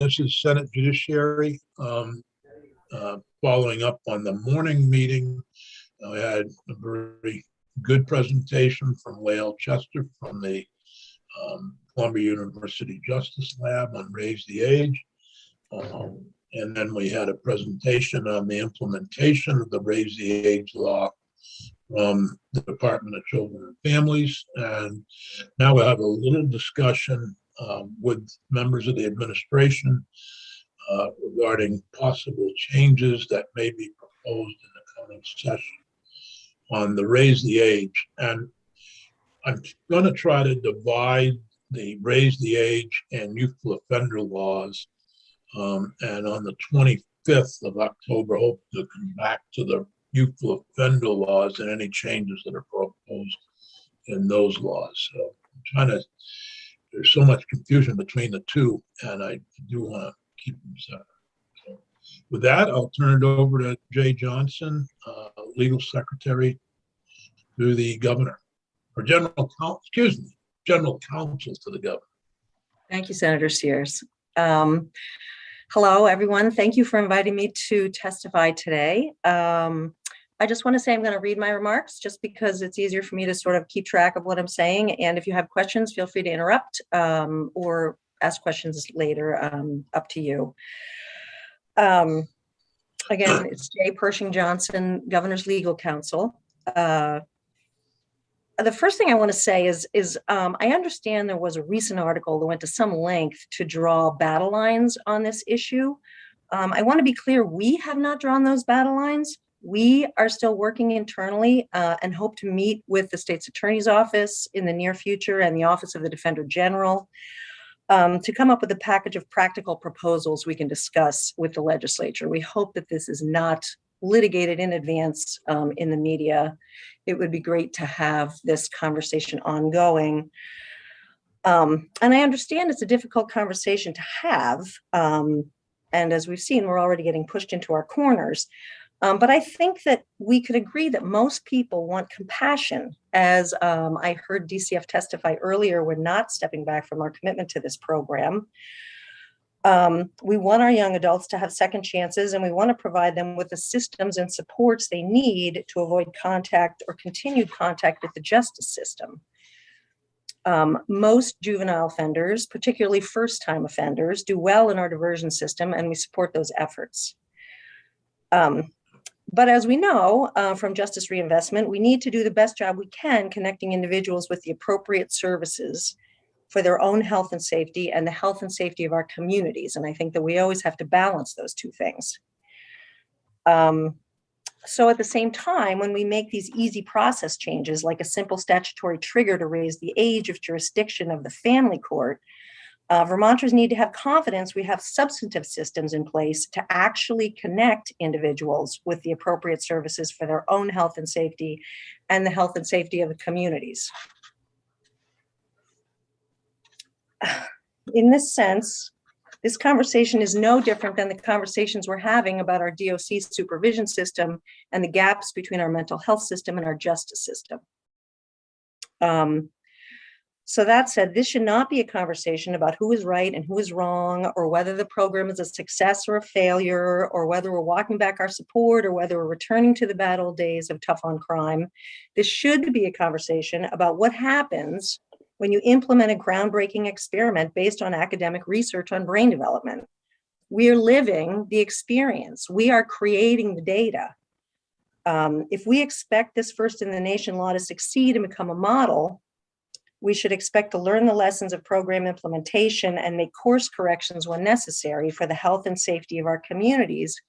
This is Senate Judiciary. Following up on the morning meeting, I had a very good presentation from Lael Chester from the Columbia University Justice Lab on Raise the Age. And then we had a presentation on the implementation of the Raise the Age law from the Department of Children and Families. And now we have a little discussion with members of the administration regarding possible changes that may be proposed in the coming session on the Raise the Age. And I'm going to try to divide the Raise the Age and youthful offender laws. And on the 25th of October, hope to come back to the youthful offender laws and any changes that are proposed in those laws. So I'm trying to, there's so much confusion between the two, and I do want to keep them separate. So with that, I'll turn it over to Jay Johnson, Legal Secretary to the Governor, or General Counsel to the Governor. Thank you, Senator Sears. Hello, everyone. Thank you for inviting me to testify today. I just want to say I'm going to read my remarks just because it's easier for me to sort of keep track of what I'm saying. And if you have questions, feel free to interrupt or ask questions later, up to you. Again, it's Jay Pershing Johnson, Governor's Legal Counsel. The first thing I want to say is I understand there was a recent article that went to some length to draw battle lines on this issue. I want to be clear, we have not drawn those battle lines. We are still working internally and hope to meet with the state's attorney's office in the near future and the Office of the Defender General to come up with a package of practical proposals we can discuss with the legislature. We hope that this is not litigated in advance in the media. It would be great to have this conversation ongoing. And I understand it's a difficult conversation to have. And as we've seen, we're already getting pushed into our corners. But I think that we could agree that most people want compassion. As I heard DCF testify earlier, we're not stepping back from our commitment to this program. We want our young adults to have second chances, and we want to provide them with the systems and supports they need to avoid contact or continued contact with the justice system. Most juvenile offenders, particularly first-time offenders, do well in our diversion system, and we support those efforts. But as we know from Justice Reinvestment, we need to do the best job we can connecting individuals with the appropriate services for their own health and safety and the health and safety of our communities. And I think that we always have to balance those two things. So at the same time, when we make these easy process changes, like a simple statutory trigger to raise the age of jurisdiction of the family court, Vermonters need to have confidence we have substantive systems in place to actually connect individuals with the appropriate services for their own health and safety and the health and safety of the communities. In this sense, this conversation is no different than the conversations we're having about our DOC supervision system and the gaps between our mental health system and our justice system. So that said, this should not be a conversation about who is right and who is wrong, or whether the program is a success or a failure, or whether we're walking back our support, or whether we're returning to the bad old days of tough on crime. This should be a conversation about what happens when you implement a groundbreaking experiment based on academic research on brain development. We are living the experience. We are creating the data. If we expect this first in the nation law to succeed and become a model, we should expect to learn the lessons of program implementation and make course corrections when necessary for the health and safety of our communities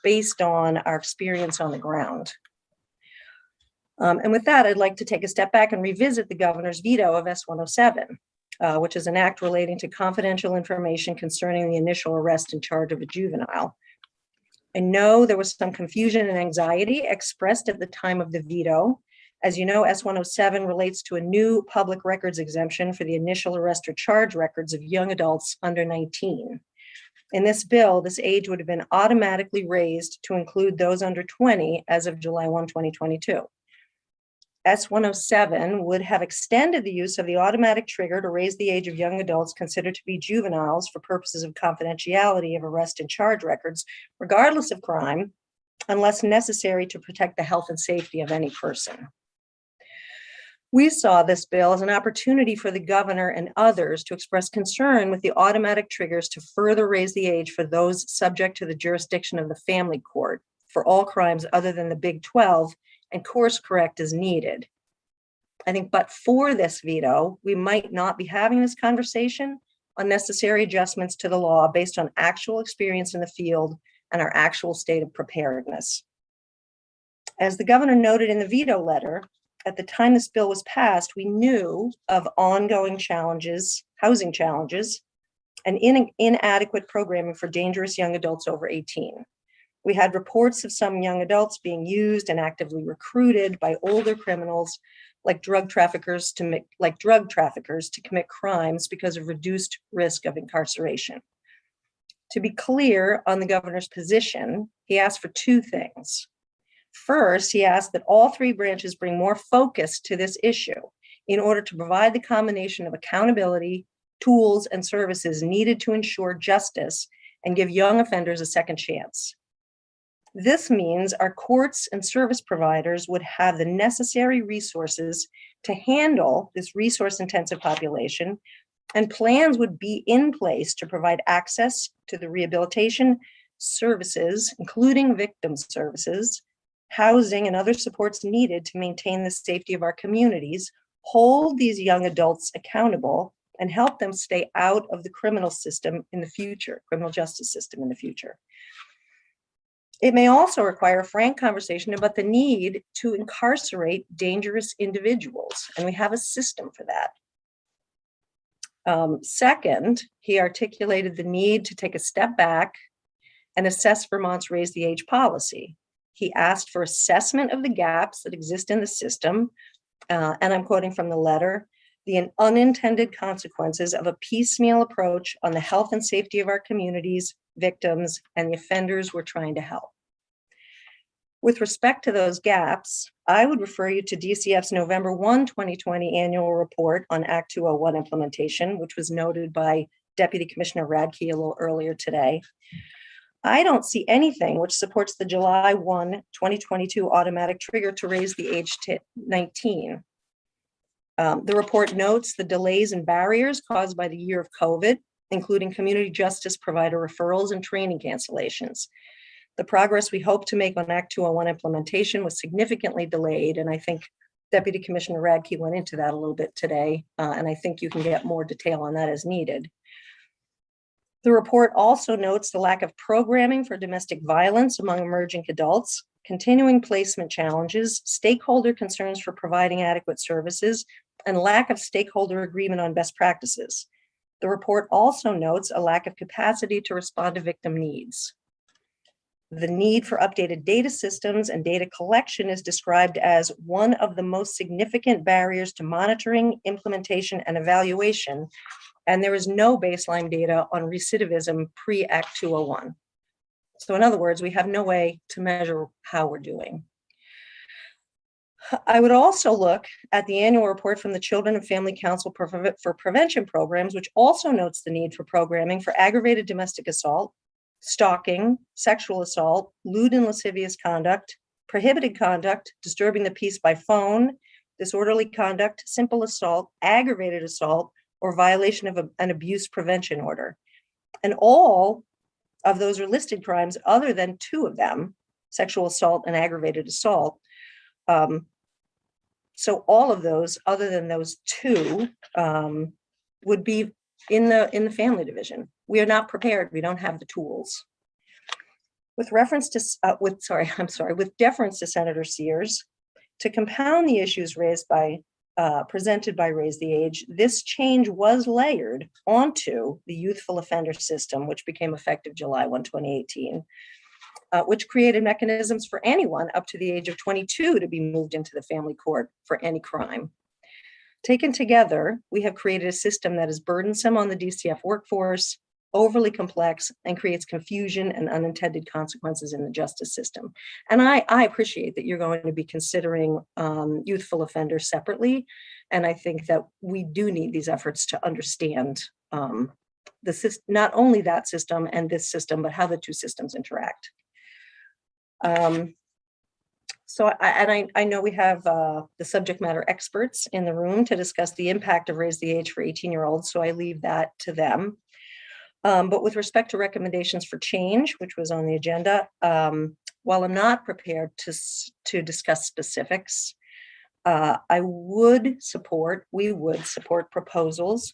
based on our experience on the ground. And with that, I'd like to take a step back and revisit the governor's veto of S-107, which is an act relating to confidential information concerning the initial arrest and charge of a juvenile. I know there was some confusion and anxiety expressed at the time of the veto. As you know, S-107 relates to a new public records exemption for the initial arrest or charge records of young adults under 19. In this bill, this age would have been automatically raised to include those under 20 as of July 1, 2022. S-107 would have extended the use of the automatic trigger to raise the age of young adults considered to be juveniles for purposes of confidentiality of arrest and charge records, regardless of crime, unless necessary to protect the health and safety of any person. We saw this bill as an opportunity for the governor and others to express concern with the automatic triggers to further raise the age for those subject to the jurisdiction of the family court for all crimes other than the Big 12, and course correct as needed. I think, but for this veto, we might not be having this conversation on necessary adjustments to the law based on actual experience in the field and our actual state of preparedness. As the governor noted in the veto letter, at the time this bill was passed, we knew of ongoing challenges, housing challenges, and inadequate programming for dangerous young adults over 18. We had reports of some young adults being used and actively recruited by older criminals like drug traffickers to commit crimes because of reduced risk of incarceration. To be clear on the governor's position, he asked for two things. First, he asked that all three branches bring more focus to this issue in order to provide the combination of accountability, tools, and services needed to ensure justice and give young offenders a second chance. This means our courts and service providers would have the necessary resources to handle this resource-intensive population, and plans would be in place to provide access to the rehabilitation services, including victim services, housing, and other supports needed to maintain the safety of our communities, hold these young adults accountable, and help them stay out of the criminal system in the future, criminal justice system in the future. It may also require a frank conversation about the need to incarcerate dangerous individuals, and we have a system for that. Second, he articulated the need to take a step back and assess Vermont's Raise the Age policy. He asked for assessment of the gaps that exist in the system, and I'm quoting from the letter, the unintended consequences of a piecemeal approach on the health and safety of our communities, victims, and the offenders we're trying to help. With respect to those gaps, I would refer you to DCF's November 1, 2020 annual report on Act 201 implementation, which was noted by Deputy Commissioner Radke a little earlier today. I don't see anything which supports the July 1, 2022 automatic trigger to raise the age to 19. The report notes the delays and barriers caused by the year of COVID, including community justice provider referrals and training cancellations. The progress we hope to make on Act 201 implementation was significantly delayed, and I think Deputy Commissioner Radke went into that a little bit today, and I think you can get more detail on that as needed. The report also notes the lack of programming for domestic violence among emerging adults, continuing placement challenges, stakeholder concerns for providing adequate services, and lack of stakeholder agreement on best practices. The report also notes a lack of capacity to respond to victim needs. The need for updated data systems and data collection is described as one of the most significant barriers to monitoring, implementation, and evaluation, and there is no baseline data on recidivism pre-Act 201. So in other words, we have no way to measure how we're doing. I would also look at the annual report from the Children and Family Council for Prevention Programs, which also notes the need for programming for aggravated domestic assault, stalking, sexual assault, lewd and lascivious conduct, prohibited conduct, disturbing the peace by phone, disorderly conduct, simple assault, aggravated assault, or violation of an abuse prevention order. And all of those are listed crimes other than two of them, sexual assault and aggravated assault. So all of those, other than those two, would be in the family division. We are not prepared. We don't have the tools. With reference to, with deference to Senator Sears, to compound the issues raised by, presented by Raise the Age, this change was layered onto the youthful offender system, which became effective July 1, 2018, which created mechanisms for anyone up to the age of 22 to be moved into the family court for any crime. Taken together, we have created a system that is burdensome on the DCF workforce, overly complex, and creates confusion and unintended consequences in the justice system. And I appreciate that you're going to be considering youthful offenders separately. And I think that we do need these efforts to understand the system, not only that system and this system, but how the two systems interact. So I know we have the subject matter experts in the room to discuss the impact of raise the age for 18-year-olds, so I leave that to them. But with respect to recommendations for change, which was on the agenda, while I'm not prepared to discuss specifics, we would support proposals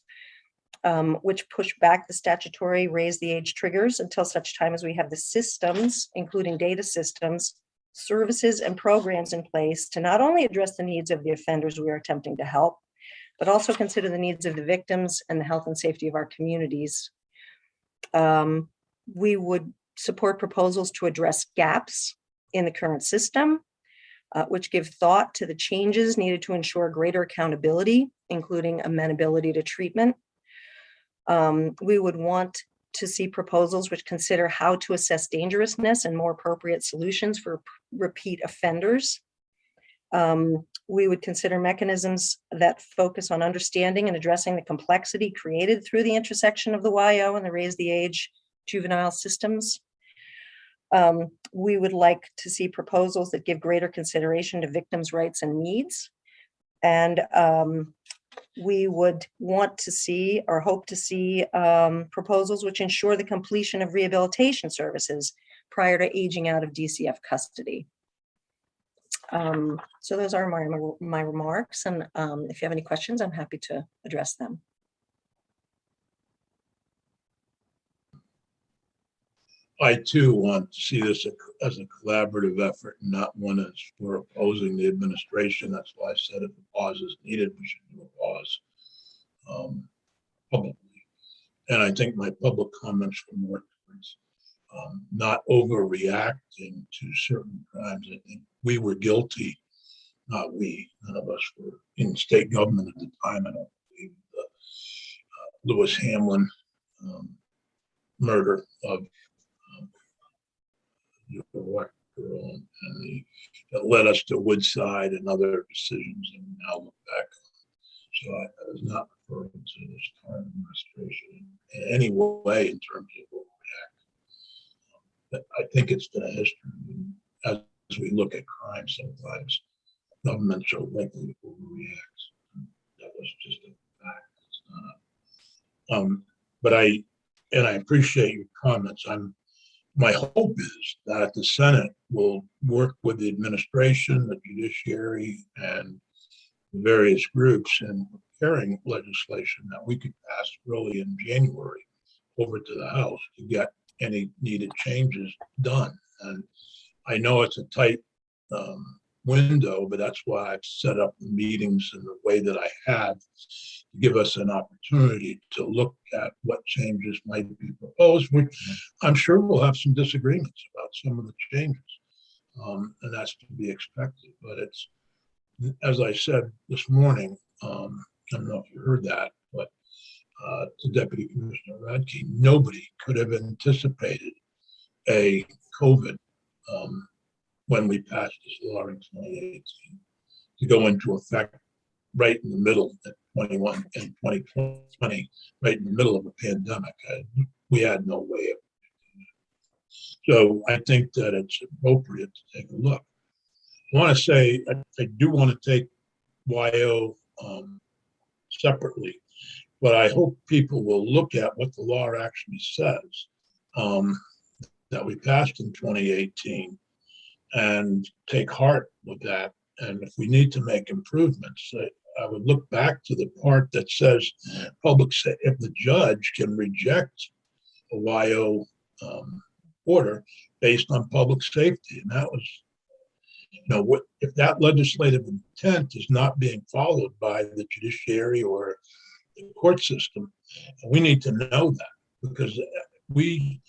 which push back the statutory raise the age triggers until such time as we have the systems, including data systems, services, and programs in place to not only address the needs of the offenders we are attempting to help, but also consider the needs of the victims and the health and safety of our communities. We would support proposals to address gaps in the current system, which give thought to the changes needed to ensure greater accountability, including amenability to treatment. We would want to see proposals which consider how to assess dangerousness and more appropriate solutions for repeat offenders. We would consider mechanisms that focus on understanding and addressing the complexity created through the intersection of the YO and the raise the age juvenile systems. We would like to see proposals that give greater consideration to victims' rights and needs. And we would want to see or hope to see proposals which ensure the completion of rehabilitation services prior to aging out of DCF custody. So those are my remarks, and if you have any questions, I'm happy to address them. I too want to see this as a collaborative effort, and not one as we're opposing the administration. That's why I said if a pause is needed, we should do a pause publicly. And I think my public comments were more towards not overreacting to certain crimes. I think we were guilty, not we, none of us were in state government at the time. I don't believe the Lewis Hamlin murder of your girl, and that led us to Woodside and other decisions that we now look back on. So I was not referring to this current administration in any way in terms of overreact. I think it's been a history. As we look at crime, sometimes governments are likely to overreact. That was just a fact. It's not. But I appreciate your comments. My hope is that the Senate will work with the administration, the judiciary, and the various groups in preparing legislation that we could pass early in January over to the House to get any needed changes done. And I know it's a tight window, but that's why I've set up the meetings in the way that I have to give us an opportunity to look at what changes might be proposed, which I'm sure we'll have some disagreements about some of the changes, and that's to be expected. But it's, as I said this morning, I don't know if you heard that, but to Deputy Commissioner Radke, nobody could have anticipated a COVID when we passed this law in 2018 to go into effect right in the middle at 21 and 2020, right in the middle of a pandemic. We had no way of doing that. So I think that it's appropriate to take a look. I want to say, I do want to take YO separately, but I hope people will look at what the law actually says that we passed in 2018 and take heart with that. And if we need to make improvements, I would look back to the part that says if the judge can reject a YO order based on public safety. And that was, if that legislative intent is not being followed by the judiciary or the court system, we need to know that, because we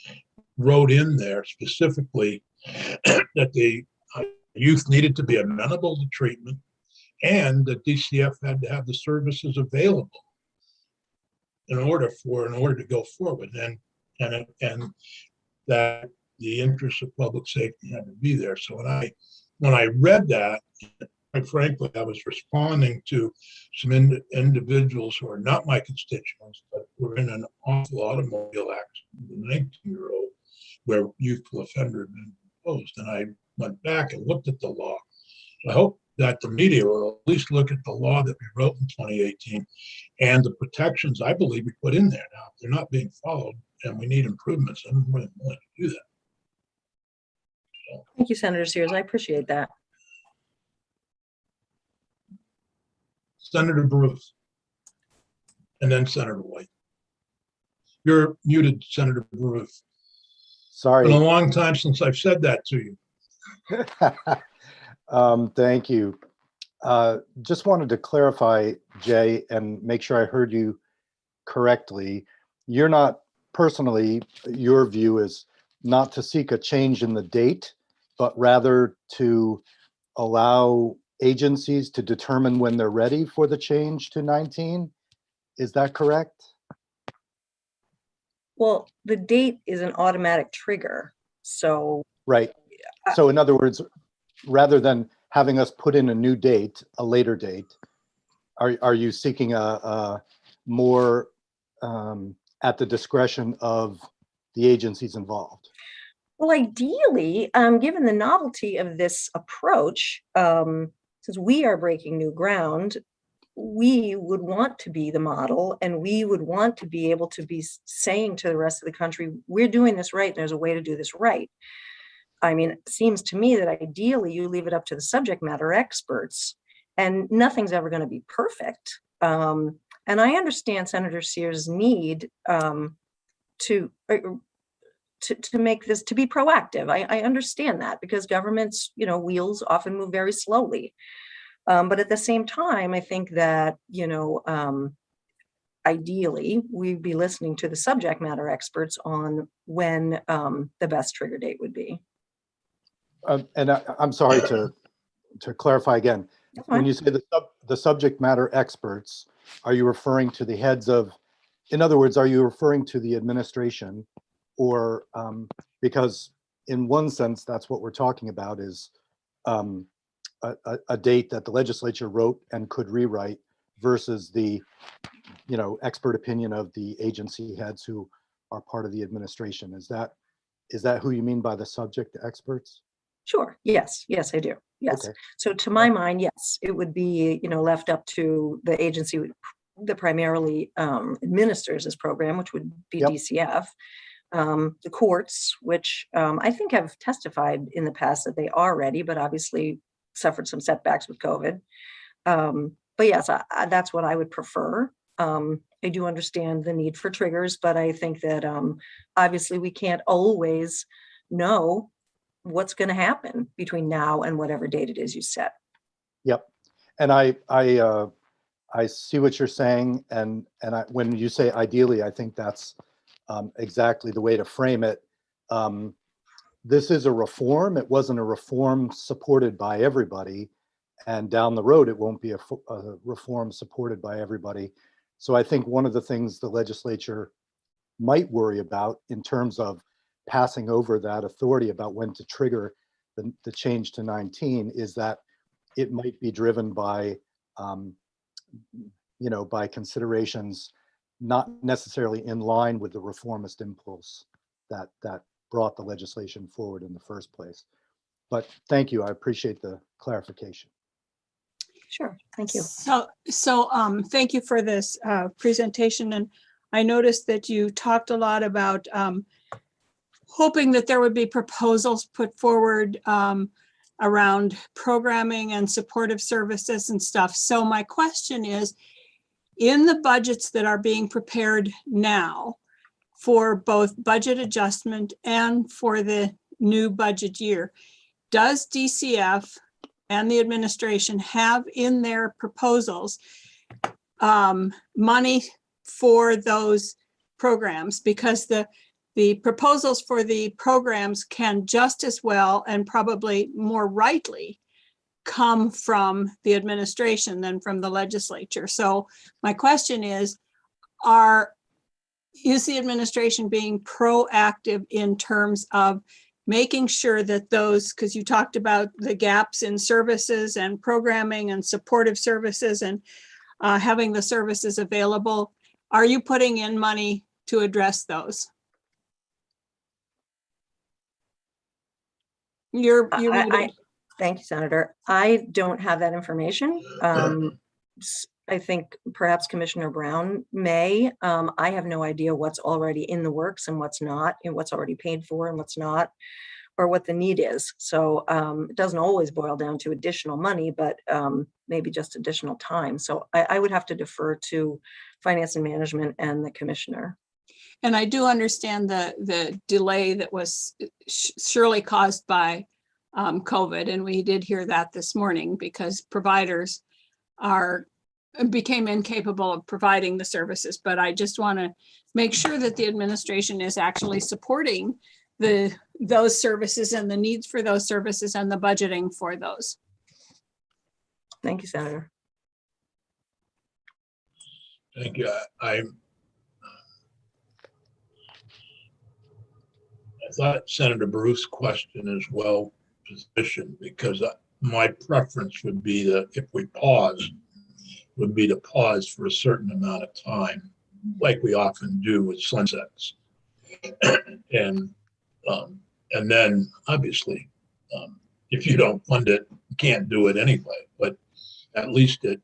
wrote in there specifically that the youth needed to be amenable to treatment and that DCF had to have the services available in order to go forward. And and that the interests of public safety had to be there. So when I read that, quite frankly, I was responding to some individuals who are not my constituents, but were in an awful automobile accident with a 19-year-old where youthful offender had been imposed. And I went back and looked at the law. So I hope that the media will at least look at the law that we wrote in 2018 and the protections I believe we put in there. Now, if they're not being followed and we need improvements, I'm more than willing to do that. So, Thank you, Senator Sears. I appreciate that. Senator Bruce, and then Senator White. You're muted, Senator Bruce. Sorry. It's been a long time since I've said that to you. Thank you. Just wanted to clarify, Jay, and make sure I heard you correctly. You're not personally, your view is not to seek a change in the date, but rather to allow agencies to determine when they're ready for the change to 19. Is that correct? Well, the date is an automatic trigger. So, Right. So in other words, rather than having us put in a new date, a later date, are you seeking a more at the discretion of the agencies involved? well, ideally, given the novelty of this approach, since we are breaking new ground, we would want to be the model, and we would want to be able to be saying to the rest of the country, we're doing this right, and there's a way to do this right. I mean, it seems to me that ideally you leave it up to the subject matter experts, and nothing's ever going to be perfect. And I understand Senator Sears' need to make this, to be proactive. I understand that, because government's, wheels often move very slowly. But at the same time, I think that, ideally, we'd be listening to the subject matter experts on when the best trigger date would be. And I'm sorry to clarify again. When you say the subject matter experts, are you referring to the heads of, in other words, are you referring to the administration, or because in one sense, that's what we're talking about is a date that the legislature wrote and could rewrite versus the, expert opinion of the agency heads who are part of the administration. Is that who you mean by the subject experts? Sure. Yes, I do. Yes. Okay. So to my mind, yes, it would be, left up to the agency that primarily administers this program, which would be DCF, the courts, which I think have testified in the past that they are ready, but obviously suffered some setbacks with COVID. But yes, that's what I would prefer. I do understand the need for triggers, but I think that obviously we can't always know what's going to happen between now and whatever date it is you set. Yep. And I see what you're saying. And when you say ideally, I think that's exactly the way to frame it. This is a reform. It wasn't a reform supported by everybody. And down the road, it won't be a reform supported by everybody. So I think one of the things the legislature might worry about in terms of passing over that authority about when to trigger the change to 19 is that it might be driven by, by considerations not necessarily in line with the reformist impulse that brought the legislation forward in the first place. But thank you. I appreciate the clarification. Sure. Thank you. So thank you for this presentation. And I noticed that you talked a lot about hoping that there would be proposals put forward around programming and supportive services and stuff. So my question is, in the budgets that are being prepared now for both budget adjustment and for the new budget year, does DCF and the administration have in their proposals money for those programs? Because the proposals for the programs can just as well and probably more rightly come from the administration than from the legislature. So my question is, is the administration being proactive in terms of making sure that those, because you talked about the gaps in services and programming and supportive services and having the services available, are you putting in money to address those? You're muted. Thank you, Senator. I don't have that information. I think perhaps Commissioner Brown may. I have no idea what's already in the works and what's not, and what's already paid for and what's not, or what the need is. So it doesn't always boil down to additional money, but maybe just additional time. So I would have to defer to Finance and Management and the Commissioner. And I do understand the delay that was surely caused by COVID. And we did hear that this morning because providers became incapable of providing the services. But I just want to make sure that the administration is actually supporting those services and the needs for those services and the budgeting for those. Thank you, Senator. Thank you. I thought Senator Bruce's question is well positioned, because my preference would be that if we pause, would be to pause for a certain amount of time, like we often do with sunsets. And then obviously, if you don't fund it, you can't do it anyway, but at least it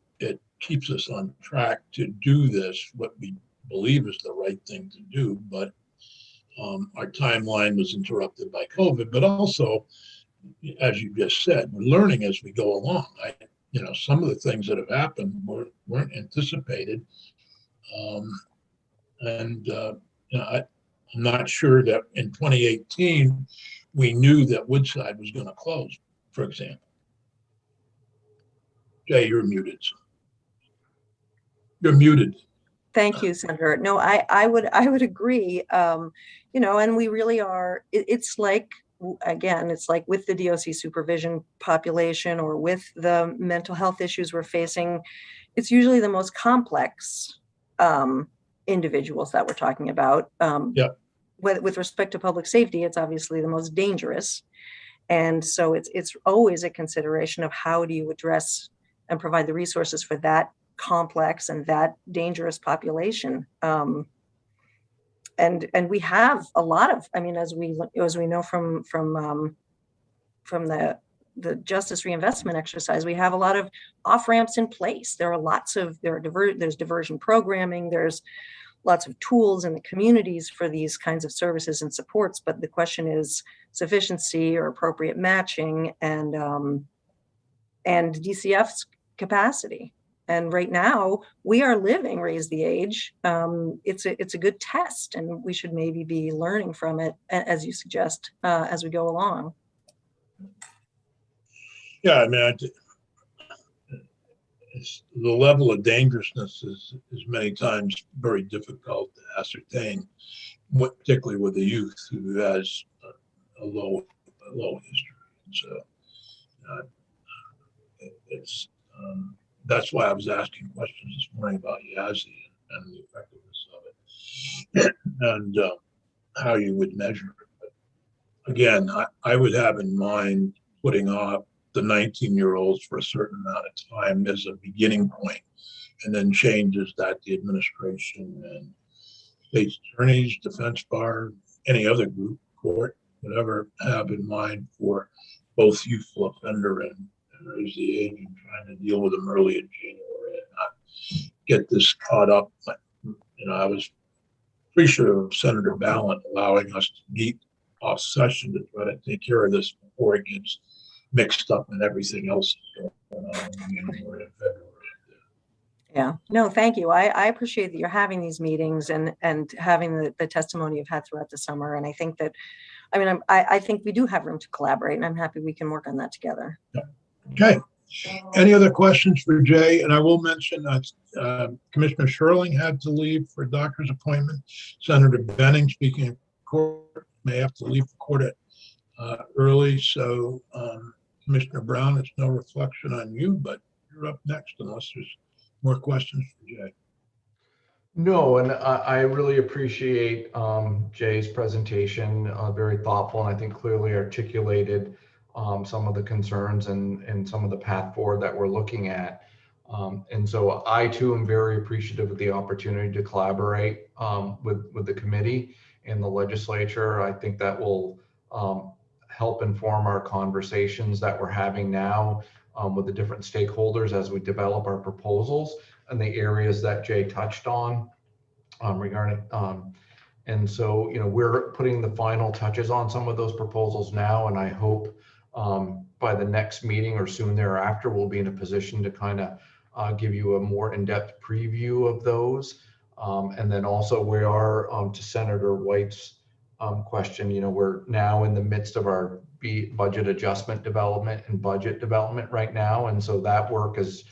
keeps us on track to do this, what we believe is the right thing to do. But our timeline was interrupted by COVID, but also, as you just said, we're learning as we go along. Some of the things that have happened weren't anticipated. I'm not sure that in 2018, we knew that Woodside was going to close, for example. Jay, you're muted. You're muted. Thank you, Senator. No, I would agree. And we really are, it's like, again, it's like with the DOC supervision population or with the mental health issues we're facing, it's usually the most complex individuals that we're talking about. With respect to public safety, it's obviously the most dangerous. And so it's always a consideration of how do you address and provide the resources for that complex and that dangerous population. And we have a lot of, as we know from the justice reinvestment exercise, we have a lot of off ramps in place. There's diversion programming. There's lots of tools in the communities for these kinds of services and supports. But the question is sufficiency or appropriate matching and DCF's capacity. And right now we are living Raise the Age. It's a good test, and we should maybe be learning from it, as you suggest, as we go along. Yeah, the level of dangerousness is many times very difficult to ascertain, particularly with the youth who has a low history. So that's why I was asking questions this morning about YASI and the effectiveness of it and how you would measure it. But again, I would have in mind putting off the 19-year-olds for a certain amount of time as a beginning point, and then changes that the administration and state attorneys, defense bar, any other group, court, whatever, have in mind for both youthful offender and Raise the Age, and trying to deal with them early in January and not get this caught up. I was appreciative of Senator Ballant allowing us to meet off session to try to take care of this before it gets mixed up and everything else going on in January and February. Yeah, no, thank you. I appreciate that you're having these meetings and having the testimony you've had throughout the summer. And I think that, I think we do have room to collaborate, and I'm happy we can work on that together. Yeah. Okay. Any other questions for Jay? And I will mention that Commissioner Shirley had to leave for a doctor's appointment. Senator Benning, speaking of court, may have to leave the court early. So Commissioner Brown, it's no reflection on you, but you're up next unless there's more questions for Jay. No, and I really appreciate Jay's presentation, very thoughtful, and I think clearly articulated some of the concerns and some of the path forward that we're looking at. And so I too am very appreciative of the opportunity to collaborate with the committee and the legislature. I think that will help inform our conversations that we're having now with the different stakeholders as we develop our proposals and the areas that Jay touched on regarding. And so, we're putting the final touches on some of those proposals now, and I hope by the next meeting or soon thereafter, we'll be in a position to kind of give you a more in-depth preview of those. And then also we are, to Senator White's question, we're now in the midst of our budget adjustment development and budget development right now. And so that work is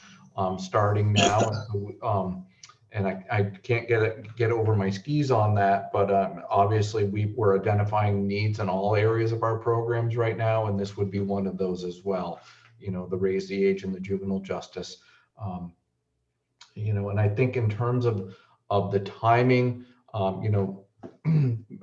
starting now. And I can't get over my skis on that, but obviously we're identifying needs in all areas of our programs right now, and this would be one of those as well. The raise the age and the juvenile justice. And I think in terms of the timing,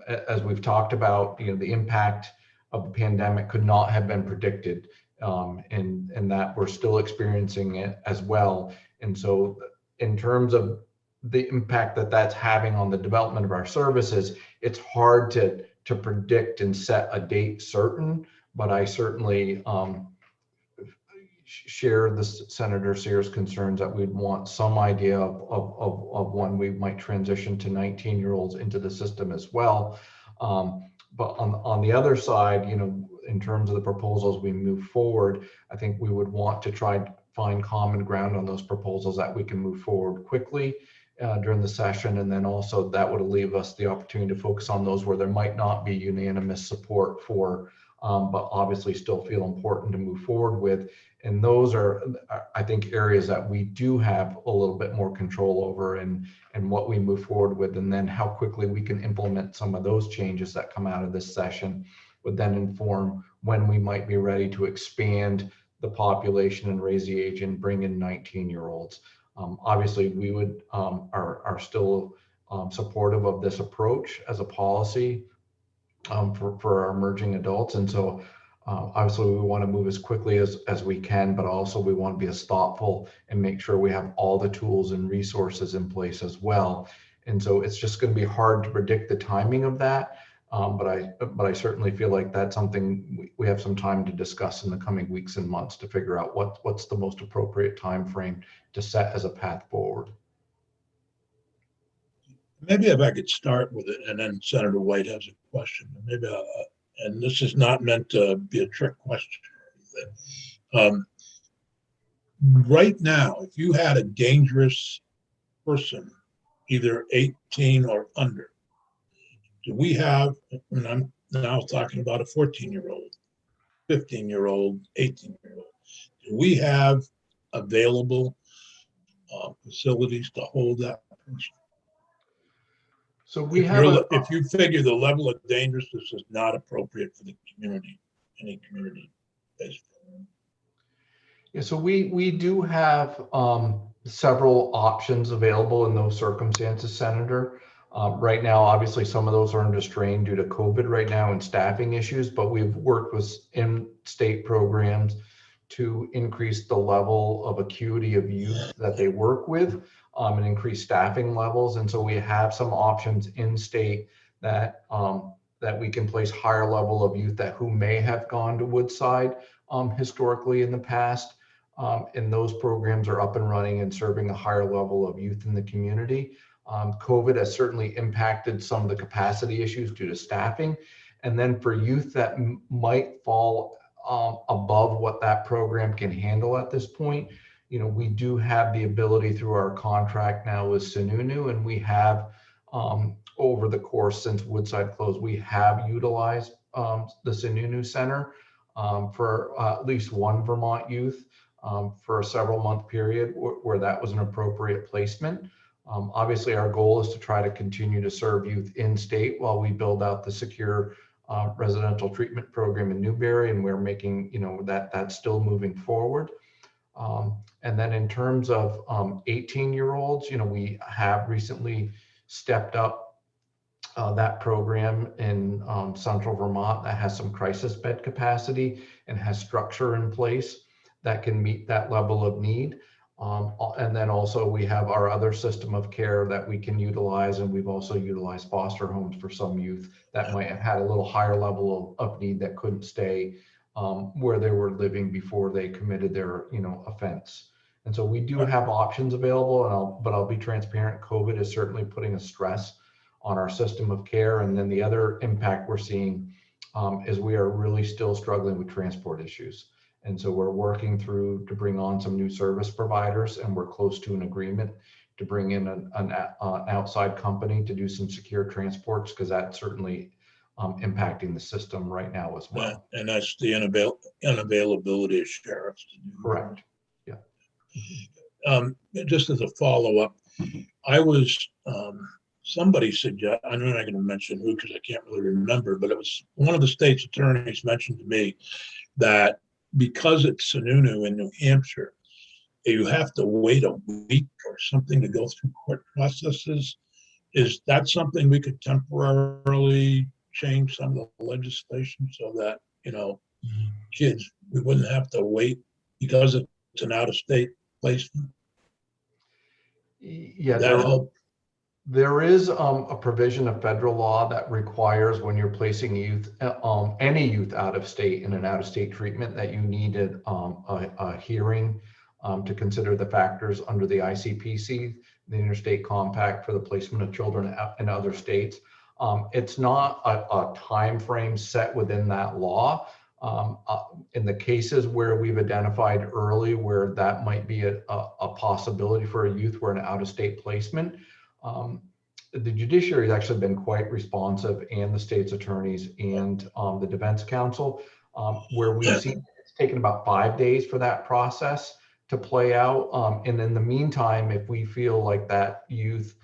as we've talked about, the impact of the pandemic could not have been predicted, and that we're still experiencing it as well. And so in terms of the impact that that's having on the development of our services, it's hard to predict and set a date certain, but I certainly share the Senator Sears' concerns that we'd want some idea of when we might transition to 19-year-olds into the system as well. But on the other side, in terms of the proposals we move forward, I think we would want to try to find common ground on those proposals that we can move forward quickly during the session. And then also that would leave us the opportunity to focus on those where there might not be unanimous support for, but obviously still feel important to move forward with. And those are, I think, areas that we do have a little bit more control over and what we move forward with, and then how quickly we can implement some of those changes that come out of this session would then inform when we might be ready to expand the population and raise the age and bring in 19-year-olds. Obviously, we would are still supportive of this approach as a policy for our emerging adults, and so obviously we want to move as quickly as we can, but also we want to be as thoughtful and make sure we have all the tools and resources in place as well. And so it's just going to be hard to predict the timing of that, but I certainly feel like that's something we have some time to discuss in the coming weeks and months to figure out what's the most appropriate time frame to set as a path forward. Maybe if I could start with it, and then Senator White has a question. Maybe, and this is not meant to be a trick question or anything. Right now, if you had a dangerous person, either 18 or under, do we have, and I'm now talking about a 14-year-old, 15-year-old, 18-year-old, do we have available facilities to hold that person? So we have, if you figure the level of dangerousness is not appropriate for the community, any community-based program. Yeah, so we do have several options available in those circumstances, Senator. Right now, obviously, some of those are under strain due to COVID right now and staffing issues, but we've worked with in-state programs to increase the level of acuity of youth that they work with and increase staffing levels. And so we have some options in state that that we can place higher level of youth who may have gone to Woodside historically in the past. And those programs are up and running and serving a higher level of youth in the community. COVID has certainly impacted some of the capacity issues due to staffing. And then for youth that might fall above what that program can handle at this point, we do have the ability through our contract now with Sununu, and we have over the course since Woodside closed, we have utilized the Sununu Center for at least one Vermont youth for a several month period where that was an appropriate placement. Obviously, our goal is to try to continue to serve youth in state while we build out the secure residential treatment program in Newberry, and we're making, that's still moving forward. And then in terms of 18-year-olds, we have recently stepped up that program in central Vermont that has some crisis bed capacity and has structure in place that can meet that level of need. And then also we have our other system of care that we can utilize, and we've also utilized foster homes for some youth that might have had a little higher level of need that couldn't stay where they were living before they committed their offense. And so we do have options available, but I'll be transparent. COVID is certainly putting a stress on our system of care. And then the other impact we're seeing is we are really still struggling with transport issues. And so we're working through to bring on some new service providers, and we're close to an agreement to bring in an outside company to do some secure transports, because that's certainly impacting the system right now as well. And that's the unavailability of sheriffs. Correct. Just as a follow-up, I was, somebody suggest, I'm not going to mention who because I can't really remember, but it was one of the state's attorneys mentioned to me that because it's Sununu in New Hampshire, you have to wait a week or something to go through court processes. Is that something we could temporarily change some of the legislation so that, kids, we wouldn't have to wait because it's an out-of-state placement? Yeah, that help? There is a provision of federal law that requires when you're placing youth, any youth out of state in an out-of-state treatment, that you need a hearing to consider the factors under the ICPC, the Interstate Compact for the Placement of Children in Other States. It's not a time frame set within that law. In the cases where we've identified early where that might be a possibility for a youth where an out-of-state placement, the judiciary has actually been quite responsive, and the state's attorneys and the defense counsel, where we've seen it's taken about 5 days for that process to play out. And in the meantime, if we feel like that youth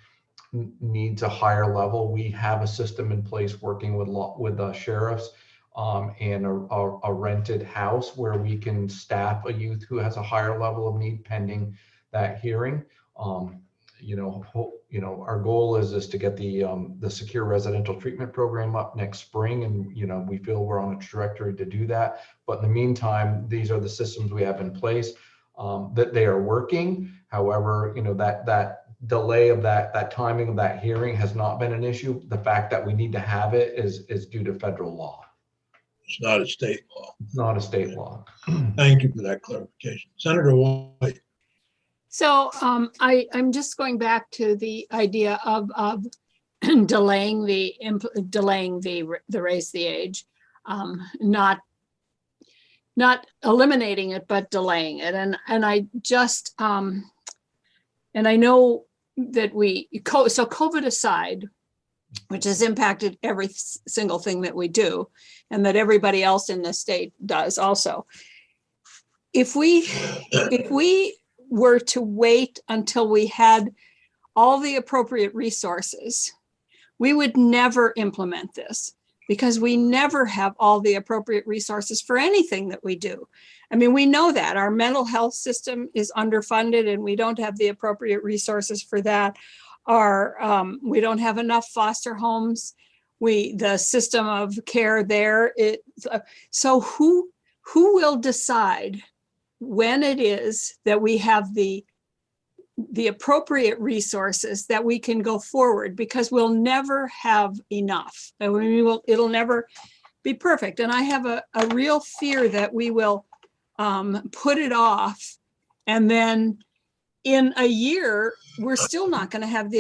needs a higher level, we have a system in place working with sheriffs and a rented house where we can staff a youth who has a higher level of need pending that hearing. Our goal is to get the secure residential treatment program up next spring, and we feel we're on a trajectory to do that. But in the meantime, these are the systems we have in place that they are working. However, that delay of that timing of that hearing has not been an issue. The fact that we need to have it is due to federal law. It's not a state law. It's not a state law. Thank you for that clarification. Senator White. So I'm just going back to the idea of delaying the raise the age, not eliminating it, but delaying it. And I just and I know that so COVID aside, which has impacted every single thing that we do, and that everybody else in the state does also. If we were to wait until we had all the appropriate resources, we would never implement this, because we never have all the appropriate resources for anything that we do. I mean, we know that our mental health system is underfunded and we don't have the appropriate resources for that. We don't have enough foster homes. The system of care there. So who will decide when it is that we have the appropriate resources that we can go forward? Because we'll never have enough. I mean, it'll never be perfect. And I have a real fear that we will put it off, and then in a year, we're still not going to have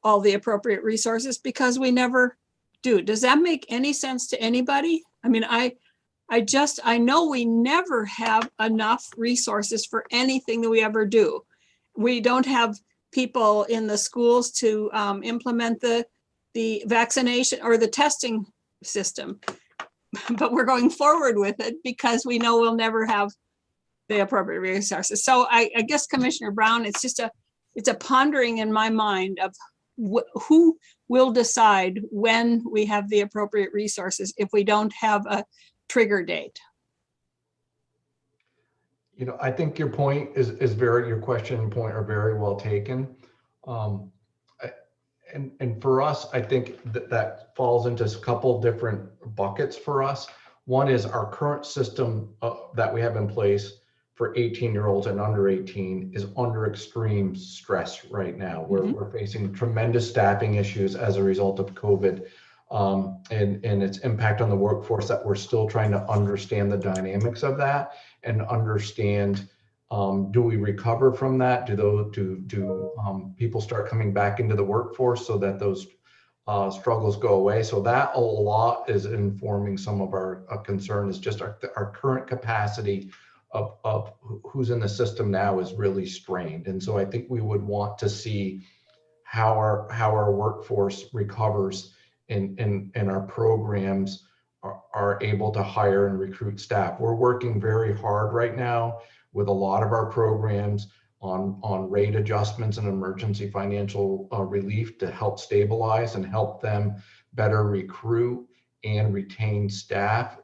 all the appropriate resources because we never do. Does that make any sense to anybody? I mean, I know we never have enough resources for anything that we ever do. We don't have people in the schools to implement the vaccination or the testing system, but we're going forward with it because we know we'll never have the appropriate resources. So I guess, Commissioner Brown, it's a pondering in my mind of who will decide when we have the appropriate resources if we don't have a trigger date. I think your point is your question and point are very well taken. And for us, I think that falls into a couple different buckets for us. One is our current system that we have in place for 18-year-olds and under 18 is under extreme stress right now. We're facing tremendous staffing issues as a result of COVID and its impact on the workforce, that we're still trying to understand the dynamics of that and understand, do we recover from that? Do people start coming back into the workforce so that those struggles go away? So that a lot is informing some of our concern, is just our current capacity of who's in the system now is really strained. And so I think we would want to see how our workforce recovers and our programs are able to hire and recruit staff. We're working very hard right now with a lot of our programs on rate adjustments and emergency financial relief to help stabilize and help them better recruit and retain staff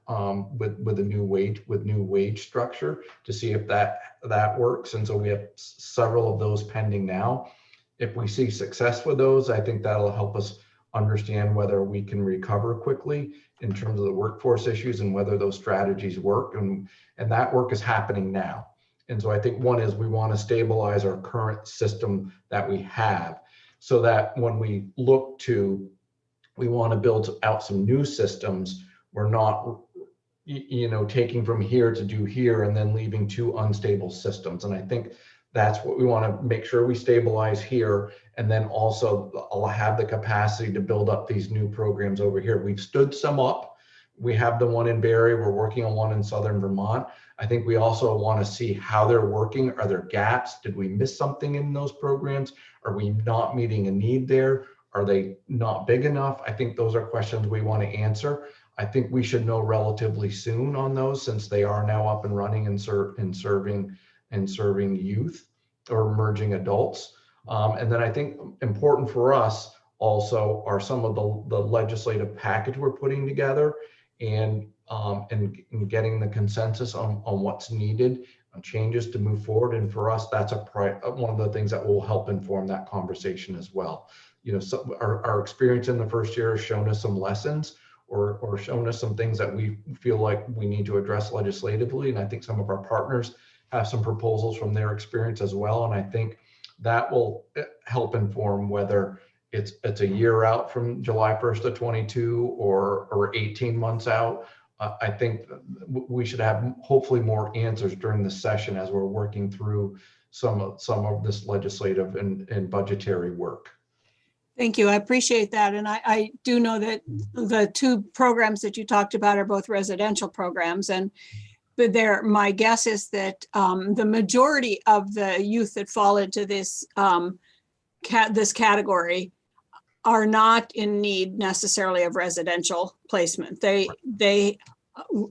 with new wage structure, to see if that works. And so we have several of those pending now. If we see success with those, I think that'll help us understand whether we can recover quickly in terms of the workforce issues and whether those strategies work. And that work is happening now. And so I think one is we want to stabilize our current system that we have, so that when we look to, we want to build out some new systems, we're not, taking from here to do here and then leaving two unstable systems. And I think that's what we want to make sure we stabilize here. And then also I'll have the capacity to build up these new programs over here. We've stood some up. We have the one in Barrie. We're working on one in Southern Vermont. I think we also want to see how they're working. Are there gaps? Did we miss something in those programs? Are we not meeting a need there? Are they not big enough? I think those are questions we want to answer. I think we should know relatively soon on those, since they are now up and running and serving youth or emerging adults. And then I think important for us also are some of the legislative package we're putting together, and getting the consensus on what's needed, on changes to move forward. And for us, that's one of the things that will help inform that conversation as well. So our experience in the first year has shown us some lessons, or shown us some things that we feel like we need to address legislatively. And I think some of our partners have some proposals from their experience as well. And I think that will help inform whether it's a year out from July 1st of 22 or 18 months out. I think we should have hopefully more answers during the session as we're working through some of this legislative and budgetary work. Thank you. I appreciate that. And I do know that the two programs that you talked about are both residential programs. And my guess is that the majority of the youth that fall into this category are not in need necessarily of residential placement. They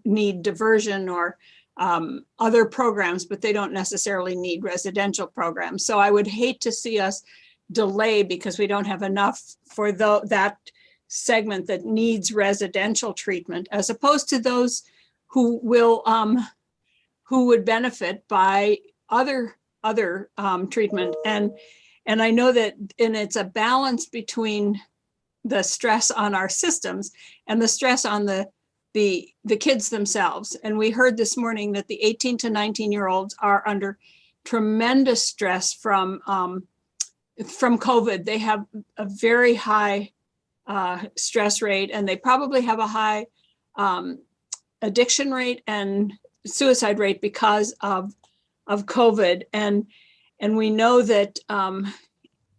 need diversion or other programs, but they don't necessarily need residential programs. So I would hate to see us delay because we don't have enough for that segment that needs residential treatment, as opposed to those who would benefit by other treatment. And I know that, and it's a balance between the stress on our systems and the stress on the kids themselves. And we heard this morning that the 18 to 19-year-olds are under tremendous stress from COVID. They have a very high stress rate, and they probably have a high addiction rate and suicide rate because of COVID. And we know that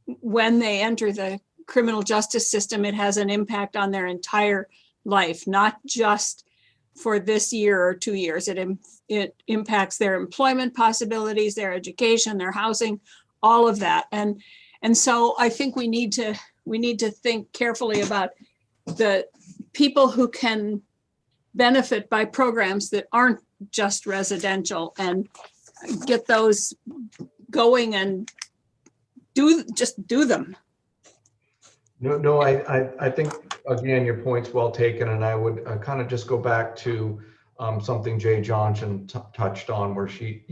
when they enter the criminal justice system, it has an impact on their entire life, not just for this year or 2 years. It impacts their employment possibilities, their education, their housing, all of that. And so I think we need to think carefully about the people who can benefit by programs that aren't just residential, and get those going and just do them. No, I think, again, your point's well taken. And I would kind of just go back to something Jay Johnson touched on, where she,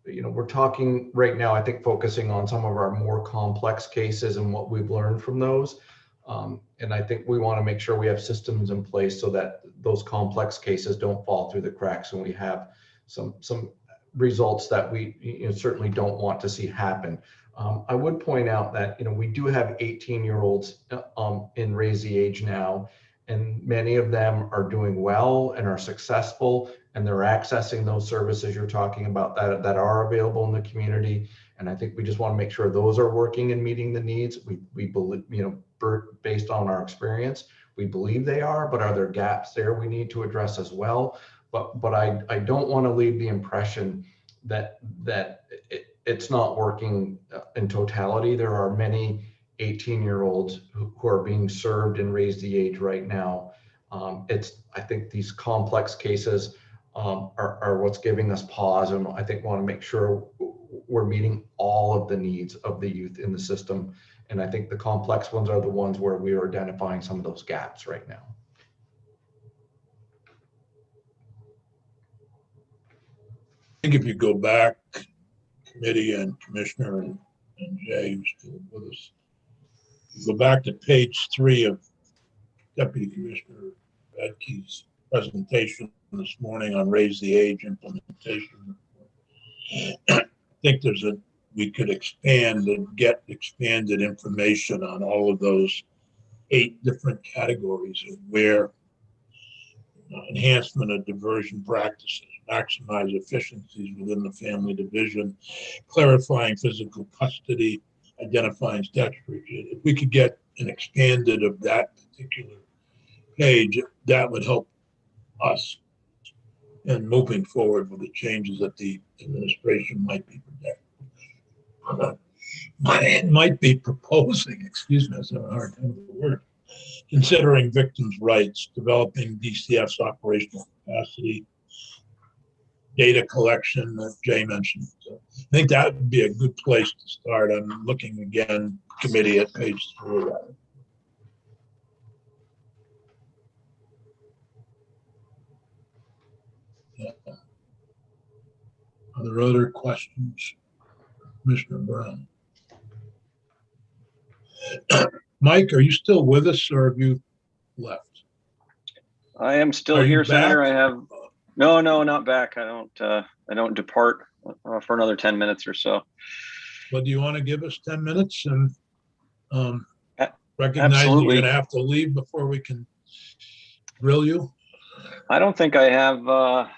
we're talking right now, I think, focusing on some of our more complex cases and what we've learned from those. And I think we want to make sure we have systems in place so that those complex cases don't fall through the cracks, and we have some results that we certainly don't want to see happen. I would point out that we do have 18-year-olds in Raise the Age now, and many of them are doing well and are successful, and they're accessing those services you're talking about that are available in the community. And I think we just want to make sure those are working and meeting the needs. We believe, based on our experience, we believe they are, but are there gaps there we need to address as well? But I don't want to leave the impression that it's not working in totality. There are many 18-year-olds who are being served in Raise the Age right now. I think these complex cases are what's giving us pause, and I think want to make sure we're meeting all of the needs of the youth in the system. And I think the complex ones are the ones where we are identifying some of those gaps right now. I think if you go back, committee and commissioner and Jay, who's still with us, you go back to page 3 of Deputy Commissioner Bedke's presentation this morning on Raise the Age implementation. I think we could expand and get expanded information on all of those 8 different categories of where enhancement of diversion practices, maximize efficiencies within the family division, clarifying physical custody, identifying statutory. If we could get an expanded of that particular page, that would help us in moving forward with the changes that the administration might be proposing. Excuse me, that's a hard time with the word. Considering victims' rights, developing DCF's operational capacity, data collection that Jay mentioned. So I think that would be a good place to start. I'm looking again, committee, at page 3. Yeah. Are there other questions, Commissioner Brown? Mike, are you still with us, or have you left? I am still here, Senator. I have no, not back. I don't depart for another 10 minutes or so. Well, do you want to give us 10 minutes and recognizing absolutely. You're going to have to leave before we can grill you? I don't think I have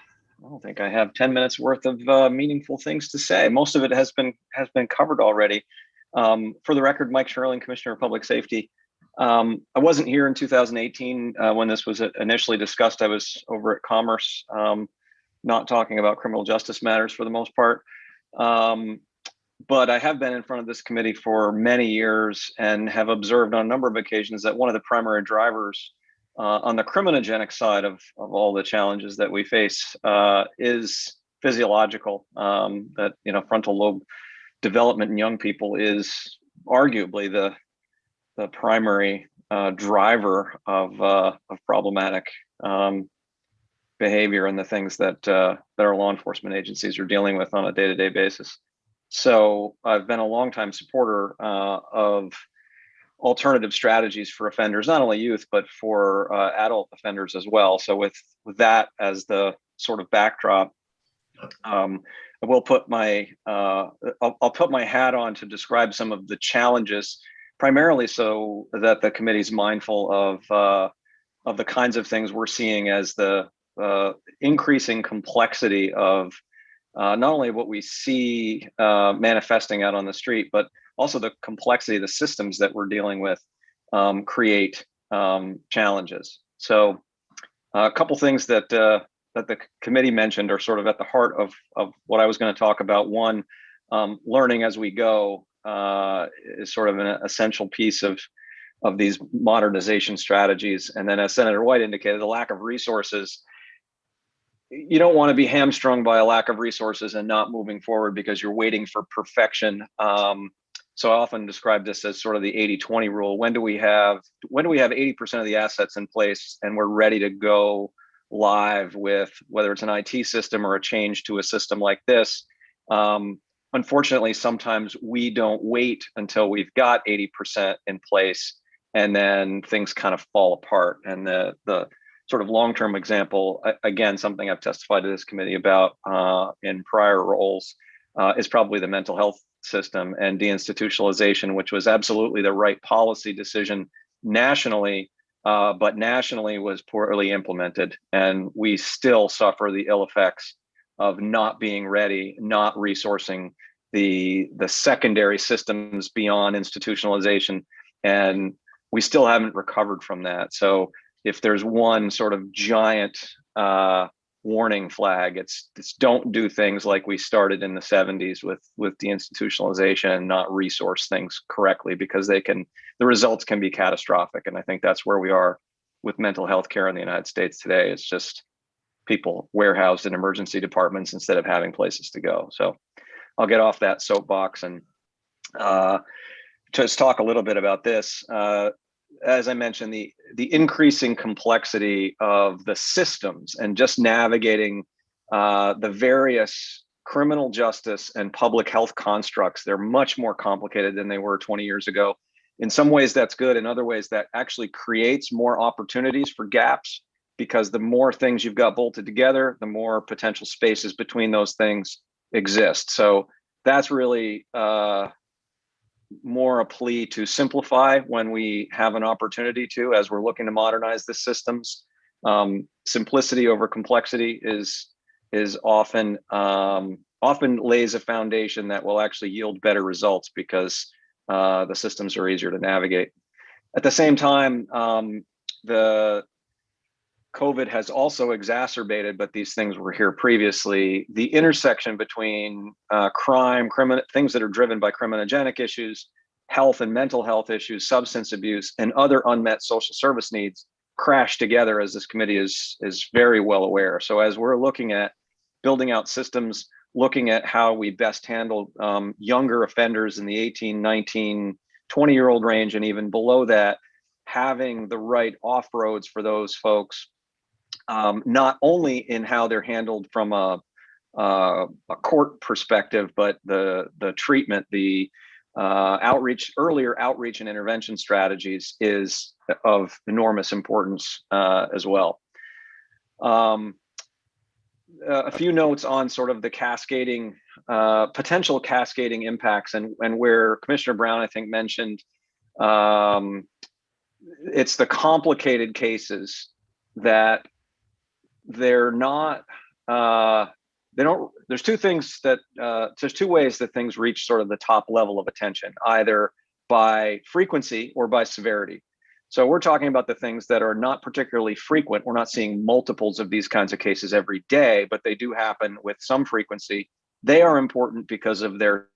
10 minutes worth of meaningful things to say. Most of it has been covered already. For the record, Mike Shirley, Commissioner of Public Safety. I wasn't here in 2018 when this was initially discussed. I was over at Commerce, not talking about criminal justice matters for the most part. But I have been in front of this committee for many years and have observed on a number of occasions that one of the primary drivers on the criminogenic side of all the challenges that we face is physiological. That frontal lobe development in young people is arguably the primary driver of problematic behavior and the things that our law enforcement agencies are dealing with on a day-to-day basis. So I've been a longtime supporter of alternative strategies for offenders, not only youth, but for adult offenders as well. So with that as the sort of backdrop, I will put I'll put my hat on to describe some of the challenges, primarily so that the committee's mindful of the kinds of things we're seeing as the increasing complexity of not only what we see manifesting out on the street, but also the complexity of the systems that we're dealing with create challenges. So a couple things that the committee mentioned are sort of at the heart of what I was going to talk about. One, learning as we go is sort of an essential piece of these modernization strategies. And then, as Senator White indicated, the lack of resources. You don't want to be hamstrung by a lack of resources and not moving forward because you're waiting for perfection. So I often describe this as sort of the 80-20 rule. When do we have 80% of the assets in place and we're ready to go live with whether it's an IT system or a change to a system like this. Unfortunately, sometimes we don't wait until we've got 80% in place, and then things kind of fall apart. And the sort of long-term example, again, something I've testified to this committee about in prior roles, is probably the mental health system and de-institutionalization, which was absolutely the right policy decision nationally, but nationally was poorly implemented. And we still suffer the ill effects of not being ready, not resourcing the secondary systems beyond institutionalization. And we still haven't recovered from that. So if there's one sort of giant warning flag, it's don't do things like we started in the 70s with deinstitutionalization and not resource things correctly, because the results can be catastrophic. And I think that's where we are with mental health care in the United States today. It's just people warehoused in emergency departments instead of having places to go. So I'll get off that soapbox and just talk a little bit about this. As I mentioned, the increasing complexity of the systems and just navigating the various criminal justice and public health constructs, they're much more complicated than they were 20 years ago. In some ways, that's good. In other ways, that actually creates more opportunities for gaps, because the more things you've got bolted together, the more potential spaces between those things exist. So that's really more a plea to simplify when we have an opportunity to, as we're looking to modernize the systems. Simplicity over complexity is often lays a foundation that will actually yield better results, because the systems are easier to navigate. At the same time, the COVID has also exacerbated, but these things were here previously, the intersection between crime, things that are driven by criminogenic issues, health and mental health issues, substance abuse, and other unmet social service needs crash together, as this committee is very well aware. So as we're looking at building out systems, looking at how we best handle younger offenders in the 18, 19, 20-year-old range, and even below that, having the right off-roads for those folks, not only in how they're handled from a court perspective, but the treatment, the earlier outreach and intervention strategies is of enormous importance as well. A few notes on sort of the cascading, potential cascading impacts, and where Commissioner Brown, I think, mentioned it's the complicated cases that they're not, there's two ways that things reach sort of the top level of attention, either by frequency or by severity. So we're talking about the things that are not particularly frequent. We're not seeing multiples of these kinds of cases every day, but they do happen with some frequency. They are important because of their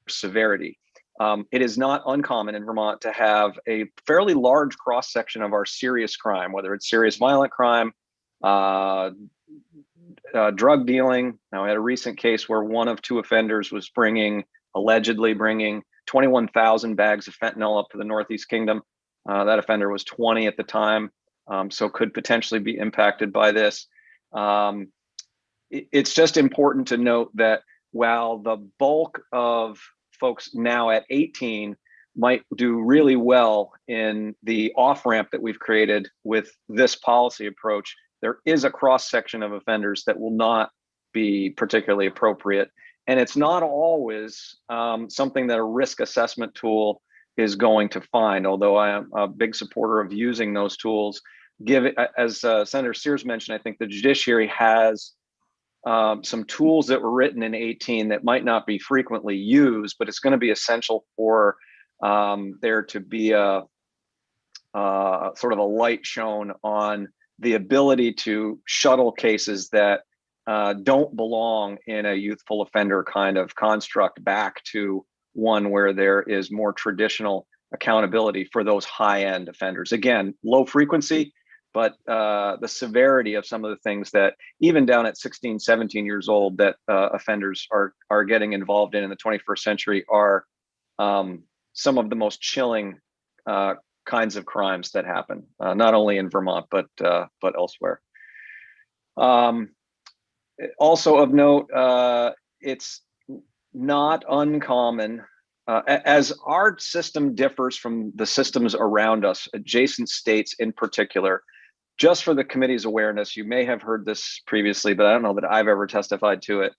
severity. It is not uncommon in Vermont to have a fairly large cross-section of our serious crime, whether it's serious violent crime, drug dealing. Now, I had a recent case where one of two offenders was allegedly bringing 21,000 bags of fentanyl up to the Northeast Kingdom. That offender was 20 at the time, so could potentially be impacted by this. It's just important to note that while the bulk of folks now at 18 might do really well in the off-ramp that we've created with this policy approach, there is a cross-section of offenders that will not be particularly appropriate. And it's not always something that a risk assessment tool is going to find, although I am a big supporter of using those tools. As Senator Sears mentioned, I think the judiciary has some tools that were written in 18 that might not be frequently used, but it's going to be essential for there to be a sort of a light shown on the ability to shuttle cases that don't belong in a youthful offender kind of construct back to one where there is more traditional accountability for those high-end offenders. Again, low frequency, but the severity of some of the things that even down at 16, 17 years old that offenders are getting involved in the 21st century are some of the most chilling kinds of crimes that happen, not only in Vermont, but elsewhere. Um, Also of note, it's not uncommon, as our system differs from the systems around us, adjacent states in particular. Just for the committee's awareness, you may have heard this previously, but I don't know that I've ever testified to it.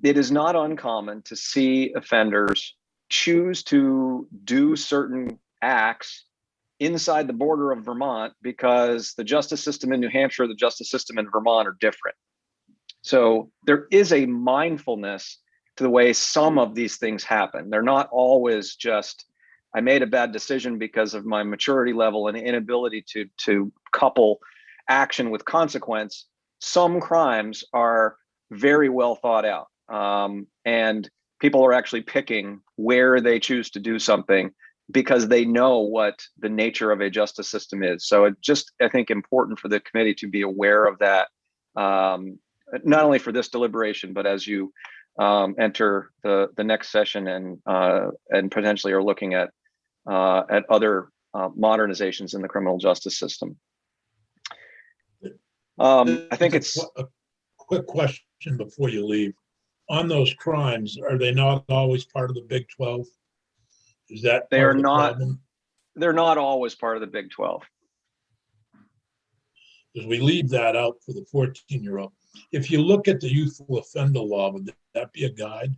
It is not uncommon to see offenders choose to do certain acts inside the border of Vermont because the justice system in New Hampshire, the justice system in Vermont are different. So there is a mindfulness to the way some of these things happen. They're not always just, I made a bad decision because of my maturity level and inability to couple action with consequence. Some crimes are very well thought out. And people are actually picking where they choose to do something because they know what the nature of a justice system is. So it's just, I think, important for the committee to be aware of that. Not only for this deliberation, but as you enter the next session and potentially are looking at other modernizations in the criminal justice system. I think it's a quick question before you leave. On those crimes, are they not always part of the Big 12? Is that they part are of the not. problem? They're not always part of the Big 12. Because we leave that out for the 14-year-old. If you look at the youthful offender law, would that be a guide?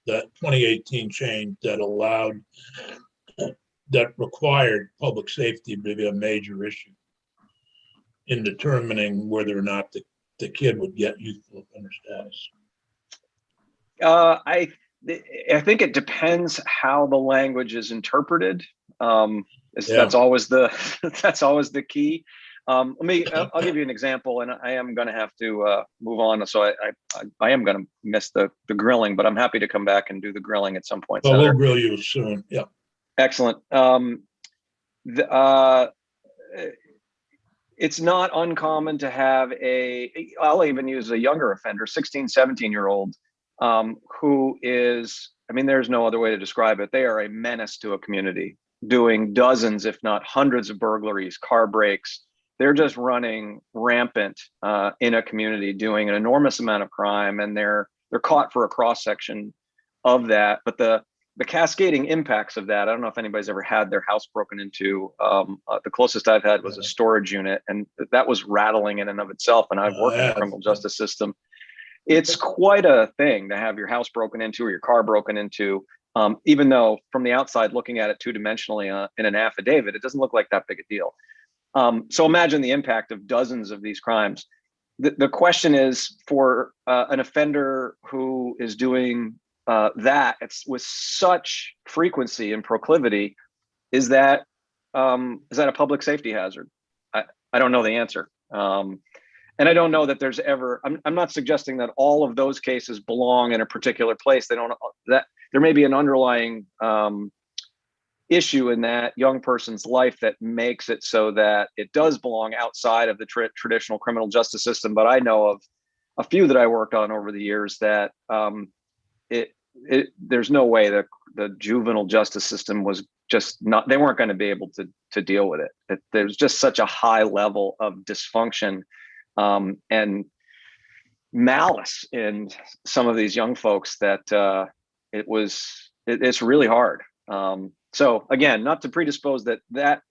That 2018 change that allowed, that required public safety to be a major issue in determining whether or not the kid would get youthful offender status. I think it depends how the language is interpreted. That's always the key. I'll give you an example, and I am going to have to move on. So I am going to miss the grilling, but I'm happy to come back and do the grilling at some point. Well, we'll grill you soon. Yeah. Excellent. It's not uncommon to have I'll even use a younger offender, 16, 17-year-old, who is, I mean, there's no other way to describe it. They are a menace to a community, doing dozens, if not hundreds of burglaries, car breaks. They're just running rampant in a community, doing an enormous amount of crime, and they're caught for a cross section of that. But the cascading impacts of that, I don't know if anybody's ever had their house broken into. The closest I've had was a storage unit, and that was rattling in and of itself. And I've worked in the criminal justice system. It's quite a thing to have your house broken into or your car broken into, even though from the outside looking at it two-dimensionally in an affidavit, it doesn't look like that big a deal. So imagine the impact of dozens of these crimes. The question is, for an offender who is doing that with such frequency and proclivity, is that a public safety hazard? I don't know the answer. And I don't know that there's ever, I'm not suggesting that all of those cases belong in a particular place. That there may be an underlying issue in that young person's life that makes it so that it does belong outside of the traditional criminal justice system. But I know of a few that I worked on over the years that there's no way that the juvenile justice system was just not, they weren't going to be able to deal with it. There's just such a high level of dysfunction and malice in some of these young folks that it's really hard. So again, not to predispose that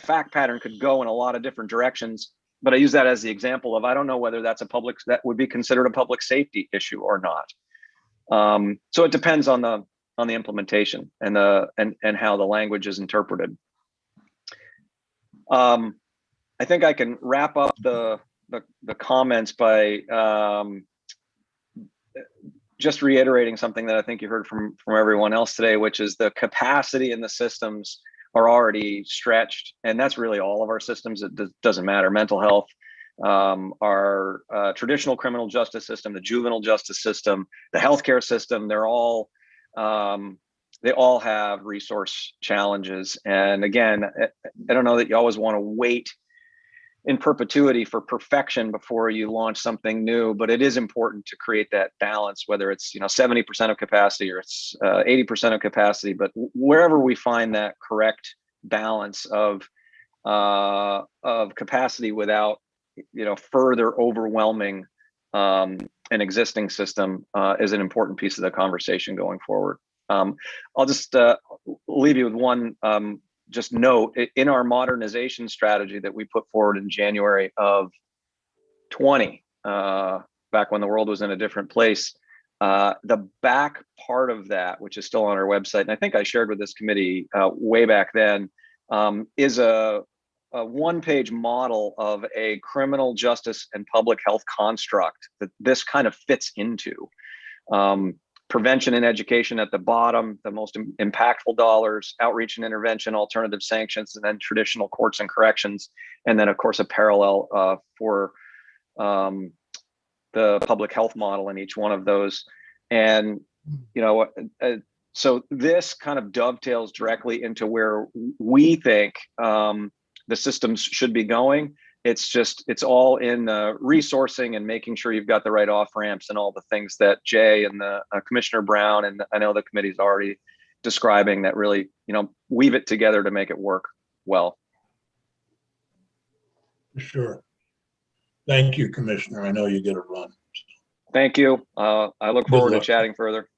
fact pattern could go in a lot of different directions, but I use that as the example of, I don't know whether that would be considered a public safety issue or not. So it depends on the implementation and how the language is interpreted. I think I can wrap up the comments by just reiterating something that I think you heard from everyone else today, which is the capacity in the systems are already stretched. And that's really all of our systems. It doesn't matter. Mental health, our traditional criminal justice system, the juvenile justice system, the healthcare system, they all have resource challenges. And again, I don't know that you always want to wait in perpetuity for perfection before you launch something new, but it is important to create that balance, whether it's 70% of capacity or it's 80% of capacity, but wherever we find that correct balance of capacity without further overwhelming an existing system is an important piece of the conversation going forward. I'll just leave you with one just note. In our modernization strategy that we put forward in January of 20, back when the world was in a different place, the back part of that, which is still on our website, and I think I shared with this committee way back then, is a one-page model of a criminal justice and public health construct that this kind of fits into. Prevention and education at the bottom, the most impactful dollars, outreach and intervention, alternative sanctions, and then traditional courts and corrections. And then, of course, a parallel for the public health model in each one of those. And, so this kind of dovetails directly into where we think the systems should be going. It's all in resourcing and making sure you've got the right off ramps and all the things that Jay and the Commissioner Brown and I know the committee's already describing that really, weave it together to make it work well. Sure. Thank you, Commissioner. I know you get a run. Thank you. I look forward to chatting further.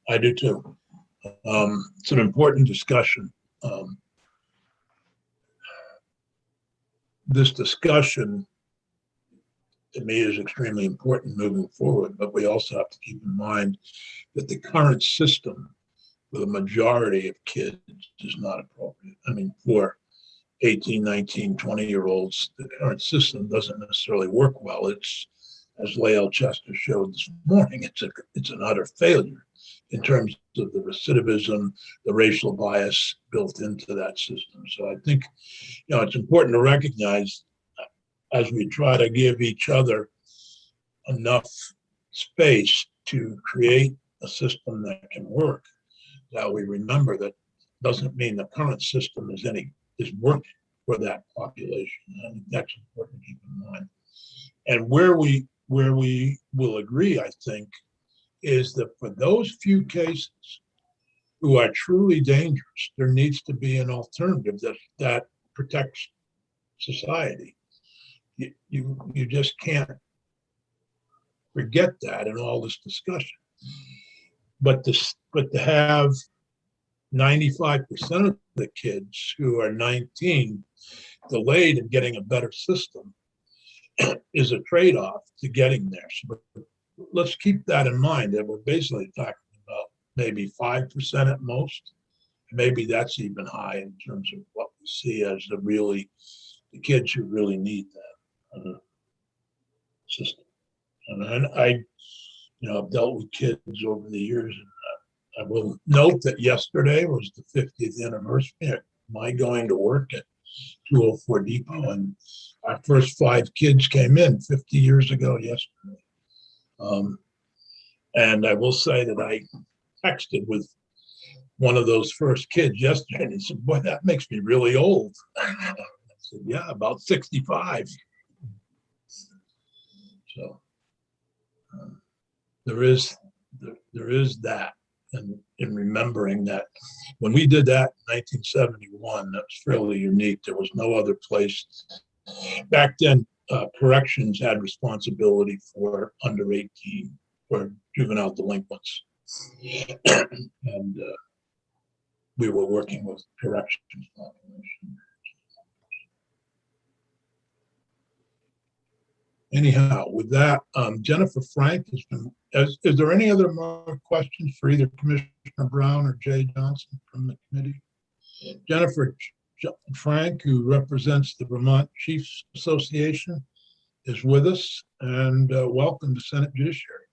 I do too. It's an important discussion. This discussion to me is extremely important moving forward, but we also have to keep in mind that the current system for the majority of kids is not appropriate. I mean, for 18, 19, 20-year-olds, the current system doesn't necessarily work well. It's, as Lael Chester showed this morning, it's an utter failure in terms of the recidivism, the racial bias built into that system. So I think, it's important to recognize as we try to give each other enough space to create a system that can work, that we remember that doesn't mean the current system is working for that population. I think that's important to keep in mind. And where we will agree, I think, is that for those few cases who are truly dangerous, there needs to be an alternative that protects society. You just can't forget that in all this discussion. But to have 95% of the kids who are 19 delayed in getting a better system is a trade-off to getting there. So let's keep that in mind, that we're basically talking about maybe 5% at most. Maybe that's even high in terms of what we see as the kids who really need that system. And I've dealt with kids over the years, and I will note that yesterday was the 50th anniversary of my going to work at 204 Depot, and our first 5 kids came in 50 years ago yesterday. And I will say that I texted with one of those first kids yesterday, and he said, "Boy, that makes me really old." I said, "Yeah, about 65. So there is that, and in remembering that when we did that in 1971, that was fairly unique. There was no other place back then. Corrections had responsibility for under 18, for juvenile delinquents, and we were working with corrections population. Anyhow, with that, Jennifer Frank has been. Is there any other more questions for either Commissioner Brown or Jay Johnson from the committee? Jennifer Frank, who represents the Vermont Chiefs Association, is with us, and welcome to Senate Judiciary.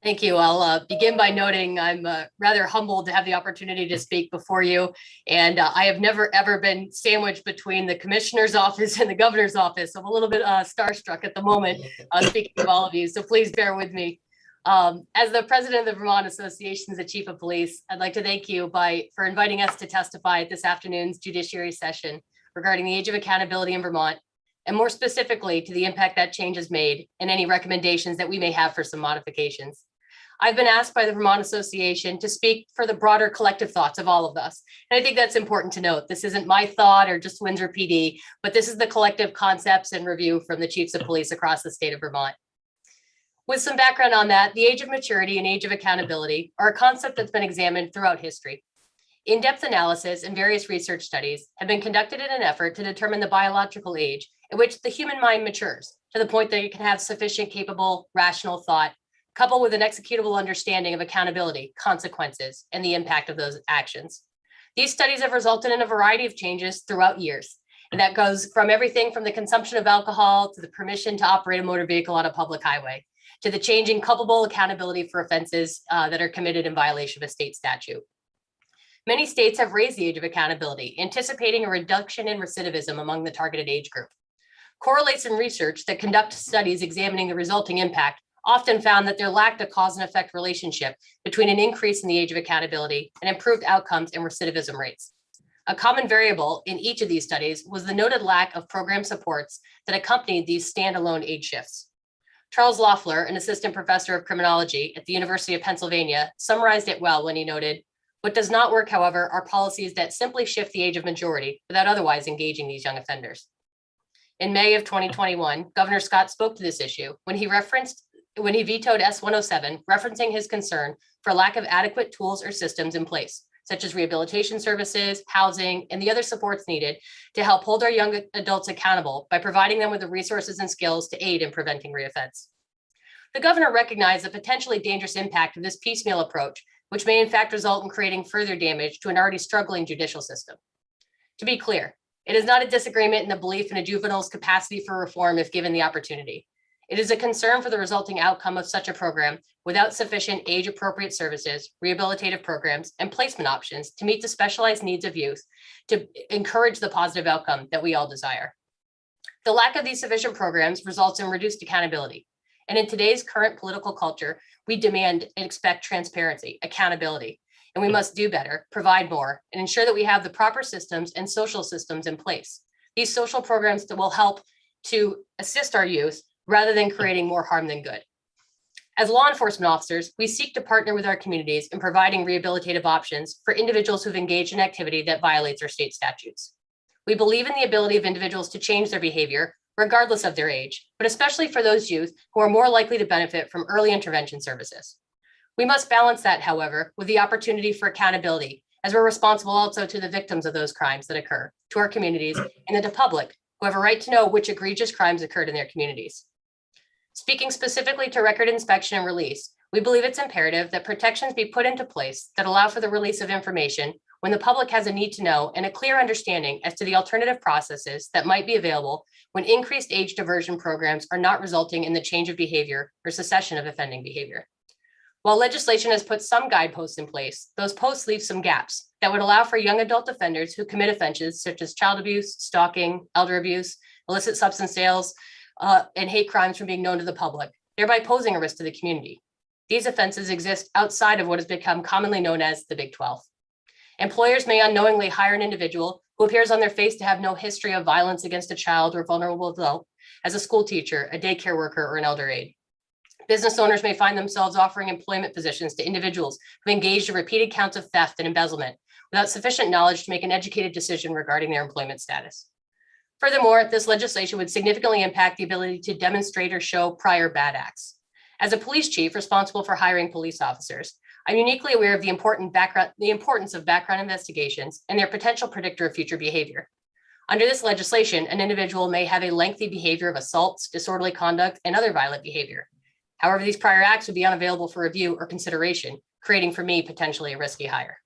Thank you. I'll begin by noting I'm rather humbled to have the opportunity to speak before you. And I have never, ever been sandwiched between the commissioner's office and the governor's office. So I'm a little bit starstruck at the moment speaking of all of you. So please bear with me. As the president of the Vermont Association as the Chief of Police, I'd like to thank you for inviting us to testify at this afternoon's judiciary session regarding the age of accountability in Vermont, and more specifically to the impact that change has made and any recommendations that we may have for some modifications. I've been asked by the Vermont Association to speak for the broader collective thoughts of all of us. And I think that's important to note. This isn't my thought or just Windsor PD, but this is the collective concepts and review from the chiefs of police across the state of Vermont. With some background on that, the age of maturity and age of accountability are a concept that's been examined throughout history. In-depth analysis and various research studies have been conducted in an effort to determine the biological age at which the human mind matures to the point that it can have sufficient capable, rational thought, coupled with an executable understanding of accountability, consequences, and the impact of those actions. These studies have resulted in a variety of changes throughout years, and that goes from everything from the consumption of alcohol to the permission to operate a motor vehicle on a public highway, to the changing culpable accountability for offenses that are committed in violation of a state statute. Many states have raised the age of accountability, anticipating a reduction in recidivism among the targeted age group. Correlates in research that conduct studies examining the resulting impact often found that there lacked a cause and effect relationship between an increase in the age of accountability and improved outcomes and recidivism rates. A common variable in each of these studies was the noted lack of program supports that accompanied these standalone age shifts. Charles Loeffler, an assistant professor of criminology at the University of Pennsylvania, summarized it well when he noted, "What does not work, however, are policies that simply shift the age of majority without otherwise engaging these young offenders." In May of 2021, Governor Scott spoke to this issue when he vetoed S-107, referencing his concern for lack of adequate tools or systems in place, such as rehabilitation services, housing, and the other supports needed to help hold our young adults accountable by providing them with the resources and skills to aid in preventing reoffense. The governor recognized the potentially dangerous impact of this piecemeal approach, which may in fact result in creating further damage to an already struggling judicial system. To be clear, it is not a disagreement in the belief in a juvenile's capacity for reform if given the opportunity. It is a concern for the resulting outcome of such a program without sufficient age-appropriate services, rehabilitative programs, and placement options to meet the specialized needs of youth to encourage the positive outcome that we all desire. The lack of these sufficient programs results in reduced accountability. And in today's current political culture, we demand and expect transparency, accountability, and we must do better, provide more, and ensure that we have the proper systems and social systems in place. These social programs that will help to assist our youth rather than creating more harm than good. As law enforcement officers, we seek to partner with our communities in providing rehabilitative options for individuals who've engaged in activity that violates our state statutes. We believe in the ability of individuals to change their behavior regardless of their age, but especially for those youth who are more likely to benefit from early intervention services. We must balance that, however, with the opportunity for accountability, as we're responsible also to the victims of those crimes that occur, to our communities, and to the public, who have a right to know which egregious crimes occurred in their communities. Speaking specifically to record inspection and release, we believe it's imperative that protections be put into place that allow for the release of information when the public has a need to know and a clear understanding as to the alternative processes that might be available when increased age diversion programs are not resulting in the change of behavior or cessation of offending behavior. While legislation has put some guideposts in place, those posts leave some gaps that would allow for young adult offenders who commit offenses such as child abuse, stalking, elder abuse, illicit substance sales, and hate crimes from being known to the public, thereby posing a risk to the community. These offenses exist outside of what has become commonly known as the Big 12. Employers may unknowingly hire an individual who appears on their face to have no history of violence against a child or vulnerable adult as a school teacher, a daycare worker, or an elder aide. Business owners may find themselves offering employment positions to individuals who engaged in repeated counts of theft and embezzlement without sufficient knowledge to make an educated decision regarding their employment status. Furthermore, this legislation would significantly impact the ability to demonstrate or show prior bad acts. As a police chief responsible for hiring police officers, I'm uniquely aware of the importance of background investigations and their potential predictor of future behavior. Under this legislation, an individual may have a lengthy behavior of assaults, disorderly conduct, and other violent behavior. However, these prior acts would be unavailable for review or consideration, creating for me potentially a risky hire.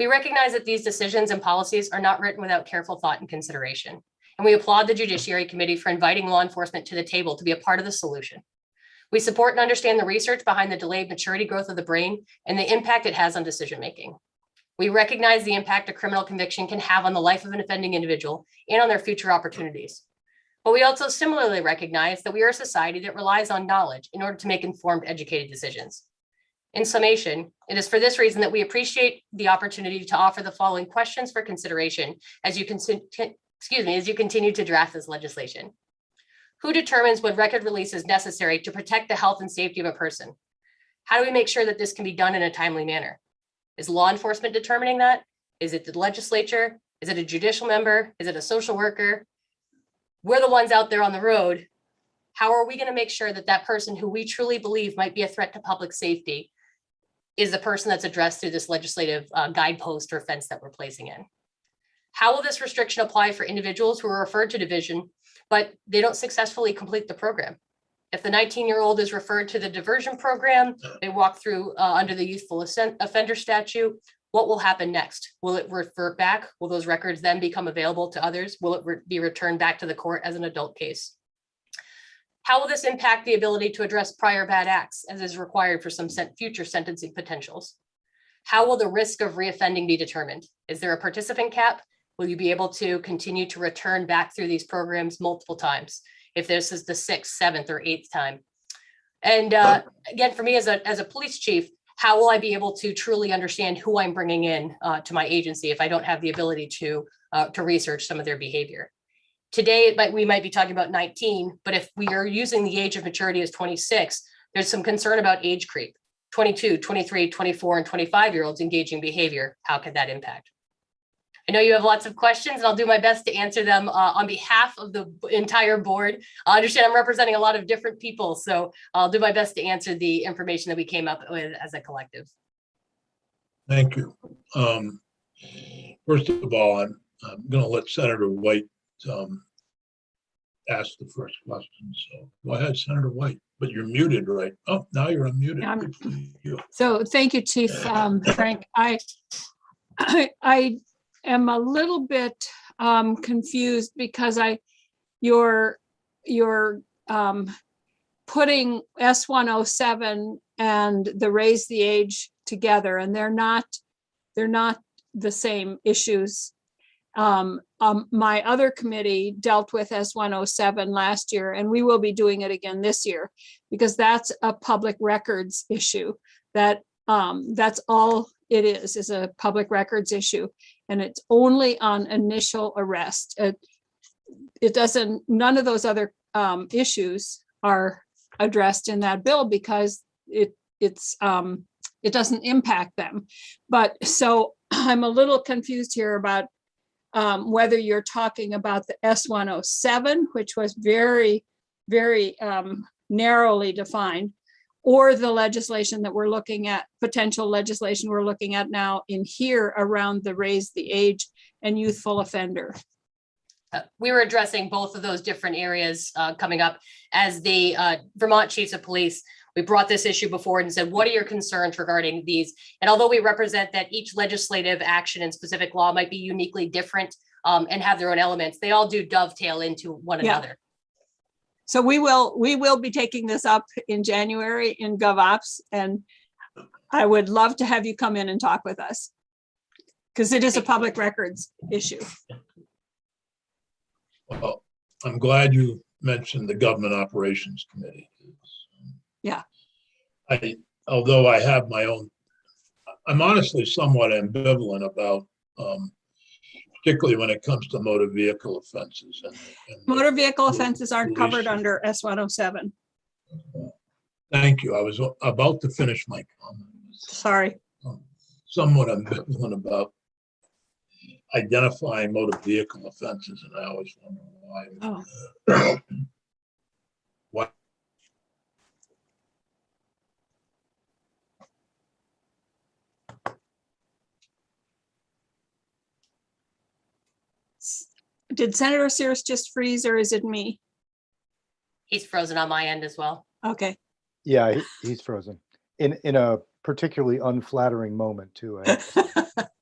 We recognize that these decisions and policies are not written without careful thought and consideration, and we applaud the Judiciary Committee for inviting law enforcement to the table to be a part of the solution. We support and understand the research behind the delayed maturity growth of the brain and the impact it has on decision-making. We recognize the impact a criminal conviction can have on the life of an offending individual and on their future opportunities. But we also similarly recognize that we are a society that relies on knowledge in order to make informed, educated decisions. In summation, it is for this reason that we appreciate the opportunity to offer the following questions for consideration as you continue to draft this legislation. Who determines what record release is necessary to protect the health and safety of a person? How do we make sure that this can be done in a timely manner? Is law enforcement determining that? Is it the legislature? Is it a judicial member? Is it a social worker? We're the ones out there on the road. How are we going to make sure that that person who we truly believe might be a threat to public safety is the person that's addressed through this legislative guidepost or fence that we're placing in? How will this restriction apply for individuals who are referred to division, but they don't successfully complete the program? If the 19-year-old is referred to the diversion program, they walk through under the youthful offender statute, what will happen next? Will it revert back? Will those records then become available to others? Will it be returned back to the court as an adult case? How will this impact the ability to address prior bad acts as is required for some future sentencing potentials? How will the risk of reoffending be determined? Is there a participant cap? Will you be able to continue to return back through these programs multiple times if this is the 6th, 7th, or 8th time? And again, for me as a police chief, how will I be able to truly understand who I'm bringing in to my agency if I don't have the ability to research some of their behavior? Today, we might be talking about 19, but if we are using the age of maturity as 26, there's some concern about age creep. 22, 23, 24, and 25-year-olds engaging behavior. How could that impact? I know you have lots of questions, and I'll do my best to answer them on behalf of the entire board. I understand I'm representing a lot of different people, so I'll do my best to answer the information that we came up with as a collective. Thank you. First of all, I'm going to let Senator White ask the first question. So go ahead, Senator White, but you're muted, right? Oh, now you're unmuted. Yeah, Good for you. So thank you, Chief Frank. I am a little bit confused because you're putting S107 and the raise the age together, and they're not the same issues. My other committee dealt with S107 last year, and we will be doing it again this year because that's a public records issue. That's all it is a public records issue, and it's only on initial arrest. It doesn't, none of those other issues are addressed in that bill because it doesn't impact them. But so I'm a little confused here about whether you're talking about the S107, which was very, very narrowly defined, or the legislation that we're looking at, potential legislation we're looking at now in here around the raise the age and youthful offender. We were addressing both of those different areas coming up as the Vermont Chiefs of Police. We brought this issue before and said, what are your concerns regarding these? And although we represent that each legislative action and specific law might be uniquely different and have their own elements, they all do dovetail into one another. So we will be taking this up in January in GovOps, and I would love to have you come in and talk with us because it is a public records issue. Well, I'm glad you mentioned the Government Operations Committee. Yeah. Although I have my own, I'm honestly somewhat ambivalent about, particularly when it comes to motor vehicle offenses. And motor vehicle offenses aren't covered under S107. Thank you. I was about to finish my comment. Sorry. Somewhat ambivalent about identifying motor vehicle offenses, and I always wonder why. Oh. What? Did Senator Sears just freeze, or is it me? He's frozen on my end as well. Okay. Yeah, he's frozen in a particularly unflattering moment too.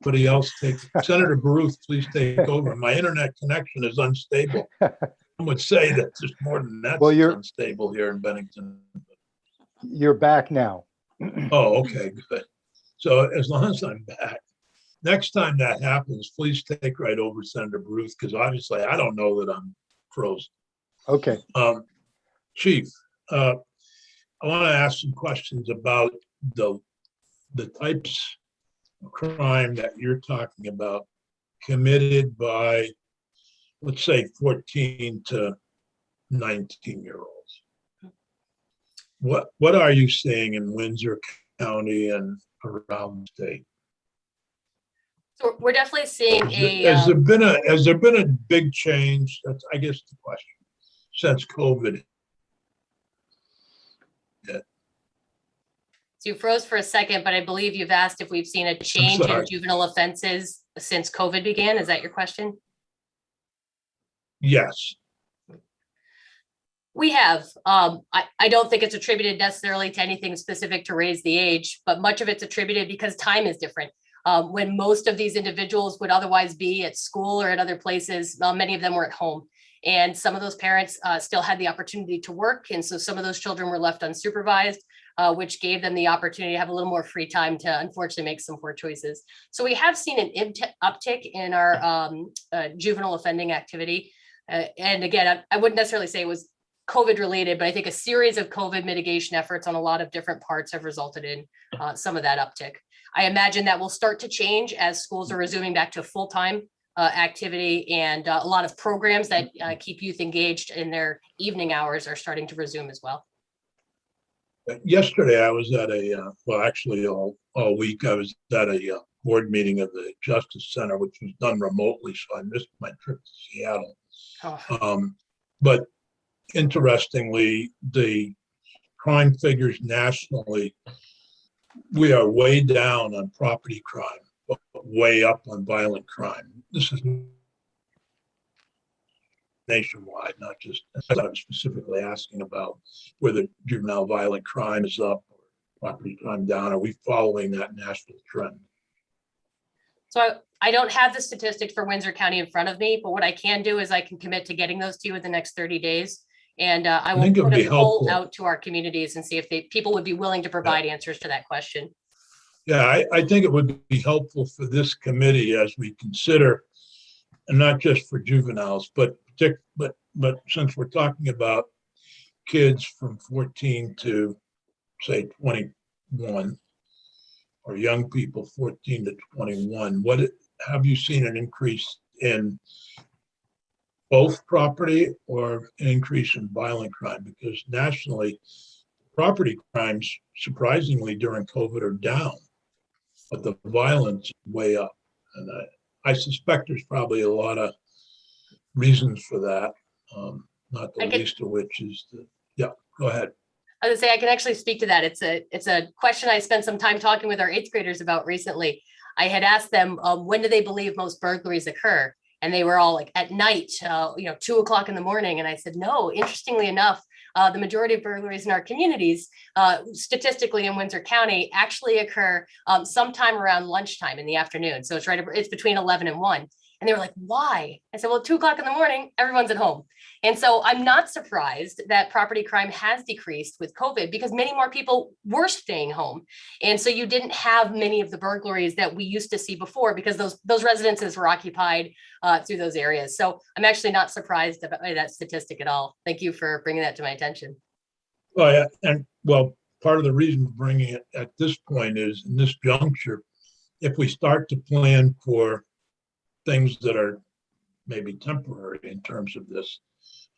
Somebody else take, Senator Baruth, please take over. My internet connection is unstable. Some would say that there's more than that. Well, you're unstable here in Bennington. You're back now. Oh, okay, good. So as long as I'm back, next time that happens, please take right over, Senator Baruth, because obviously I don't know that I'm frozen. Okay. Chief, I want to ask some questions about the types of crime that you're talking about committed by, let's say, 14 to 19-year-olds. What are you seeing in Windsor county and around the state. So we're definitely seeing Has there been a big change? That's, I guess, the question, since COVID. So you froze for a second, but I believe you've asked if we've seen a change in sorry. juvenile offenses since COVID began. Is that your question? Yes. We have. I don't think it's attributed necessarily to anything specific to raise the age, but much of it's attributed because time is different. When most of these individuals would otherwise be at school or at other places, many of them were at home. And some of those parents still had the opportunity to work. And so some of those children were left unsupervised, which gave them the opportunity to have a little more free time to unfortunately make some poor choices. So we have seen an uptick in our juvenile offending activity. And again, I wouldn't necessarily say it was COVID related, but I think a series of COVID mitigation efforts on a lot of different parts have resulted in some of that uptick. I imagine that will start to change as schools are resuming back to full-time activity, and a lot of programs that keep youth engaged in their evening hours are starting to resume as well. Yesterday, I was at well, actually all week, I was at a board meeting of the Justice Center, which was done remotely, so I missed my trip to Seattle. Oh. But interestingly, the crime figures nationally, we are way down on property crime, but way up on violent crime. This is nationwide, not just, I'm specifically asking about whether juvenile violent crime is up or property crime down. Are we following that national trend? So I don't have the statistics for Windsor County in front of me, but what I can do is I can commit to getting those to you in the next 30 days. And I will put a poll out to our communities and see if people would be willing to provide answers to that question. Yeah, I think it would be helpful for this committee as we consider, and not just for juveniles, but since we're talking about kids from 14 to say 21, or young people 14 to 21, have you seen an increase in both property or an increase in violent crime? Because nationally, property crimes surprisingly during COVID are down, but the violence is way up. And I suspect there's probably a lot of reasons for that, not the least of which is yeah, go ahead. I was gonna say, I can actually speak to that. It's a question I spent some time talking with our 8th graders about recently. I had asked them, when do they believe most burglaries occur? And they were all like at night, 2 o'clock in the morning. And I said, no, interestingly enough, the majority of burglaries in our communities, statistically in Windsor County, actually occur sometime around lunchtime in the afternoon. So it's between 11 and 1. And they were like, why? I said, well, 2 o'clock in the morning, everyone's at home. And so I'm not surprised that property crime has decreased with COVID because many more people were staying home. And so you didn't have many of the burglaries that we used to see before because those residences were occupied through those areas. So I'm actually not surprised by that statistic at all. Thank you for bringing that to my attention. Well, yeah, and part of the reason for bringing it at this point is in this juncture, if we start to plan for things that are maybe temporary in terms of this,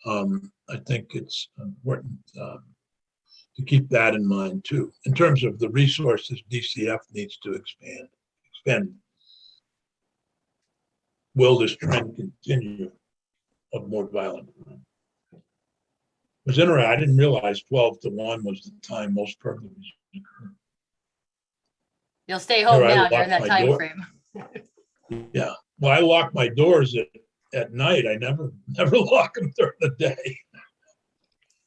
I think it's important to keep that in mind too. In terms of the resources DCF needs to expend. Will this trend continue of more violent crime? It was interesting. I didn't realize 12 to 1 was the time most burglaries occur. You'll stay home now during that time frame. Yeah. Well, I lock my doors at night. I never lock them during the day.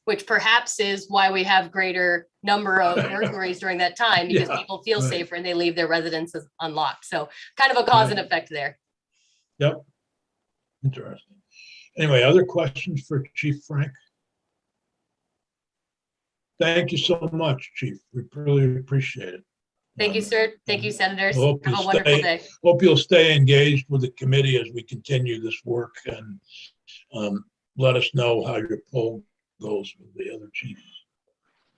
Which perhaps is why we have greater number of burglaries during that time because people feel safer and they leave their residences unlocked. So kind of a cause and effect there. Yep. Interesting. Anyway, other questions for Chief Frank? Youyou so much, Chief. We really appreciate it. Thank you, sir. Thank you, senators. Have a wonderful day. Hope you'll stay engaged with the committee as we continue this work, and let us know how your poll goes with the other chiefs.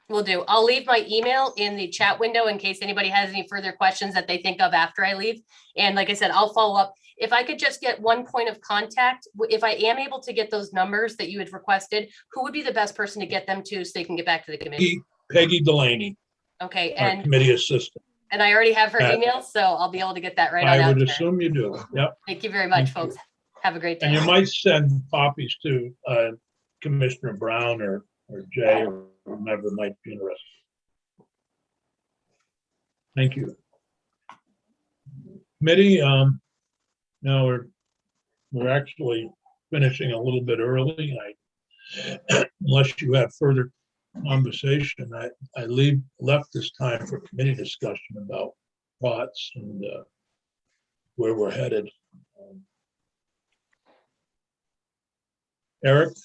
Will do. I'll leave my email in the chat window in case anybody has any further questions that they think of after I leave. And like I said, I'll follow up. If I could just get one point of contact, if I am able to get those numbers that you had requested, who would be the best person to get them to so they can get back to the committee? Peggy Delaney. Okay, our committee assistant. and I already have her Uh, email, so I'll be able to get that right on I out would to her. assume you do. Yep. Thank you very much, Thank you. folks. Have a great And you day. might send copies to Commissioner Brown or Jay or whomever might be interested. Thank you. Committee, now we're actually finishing a little bit early. Unless you have further conversation, I left this time for committee discussion about thoughts and where we're headed. Eric,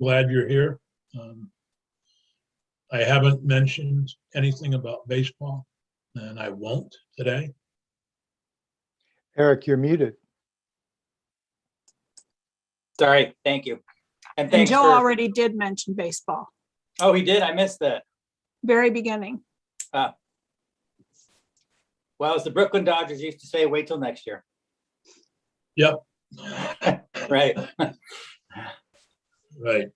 glad you're here. I haven't mentioned anything about baseball, and I won't today. Eric, you're muted. Sorry, thank you. And And thanks Joe for, already did mention baseball, oh, he did, I missed that. very beginning. Well, as the Brooklyn Dodgers used to say, wait till next year. Yep, Right. right.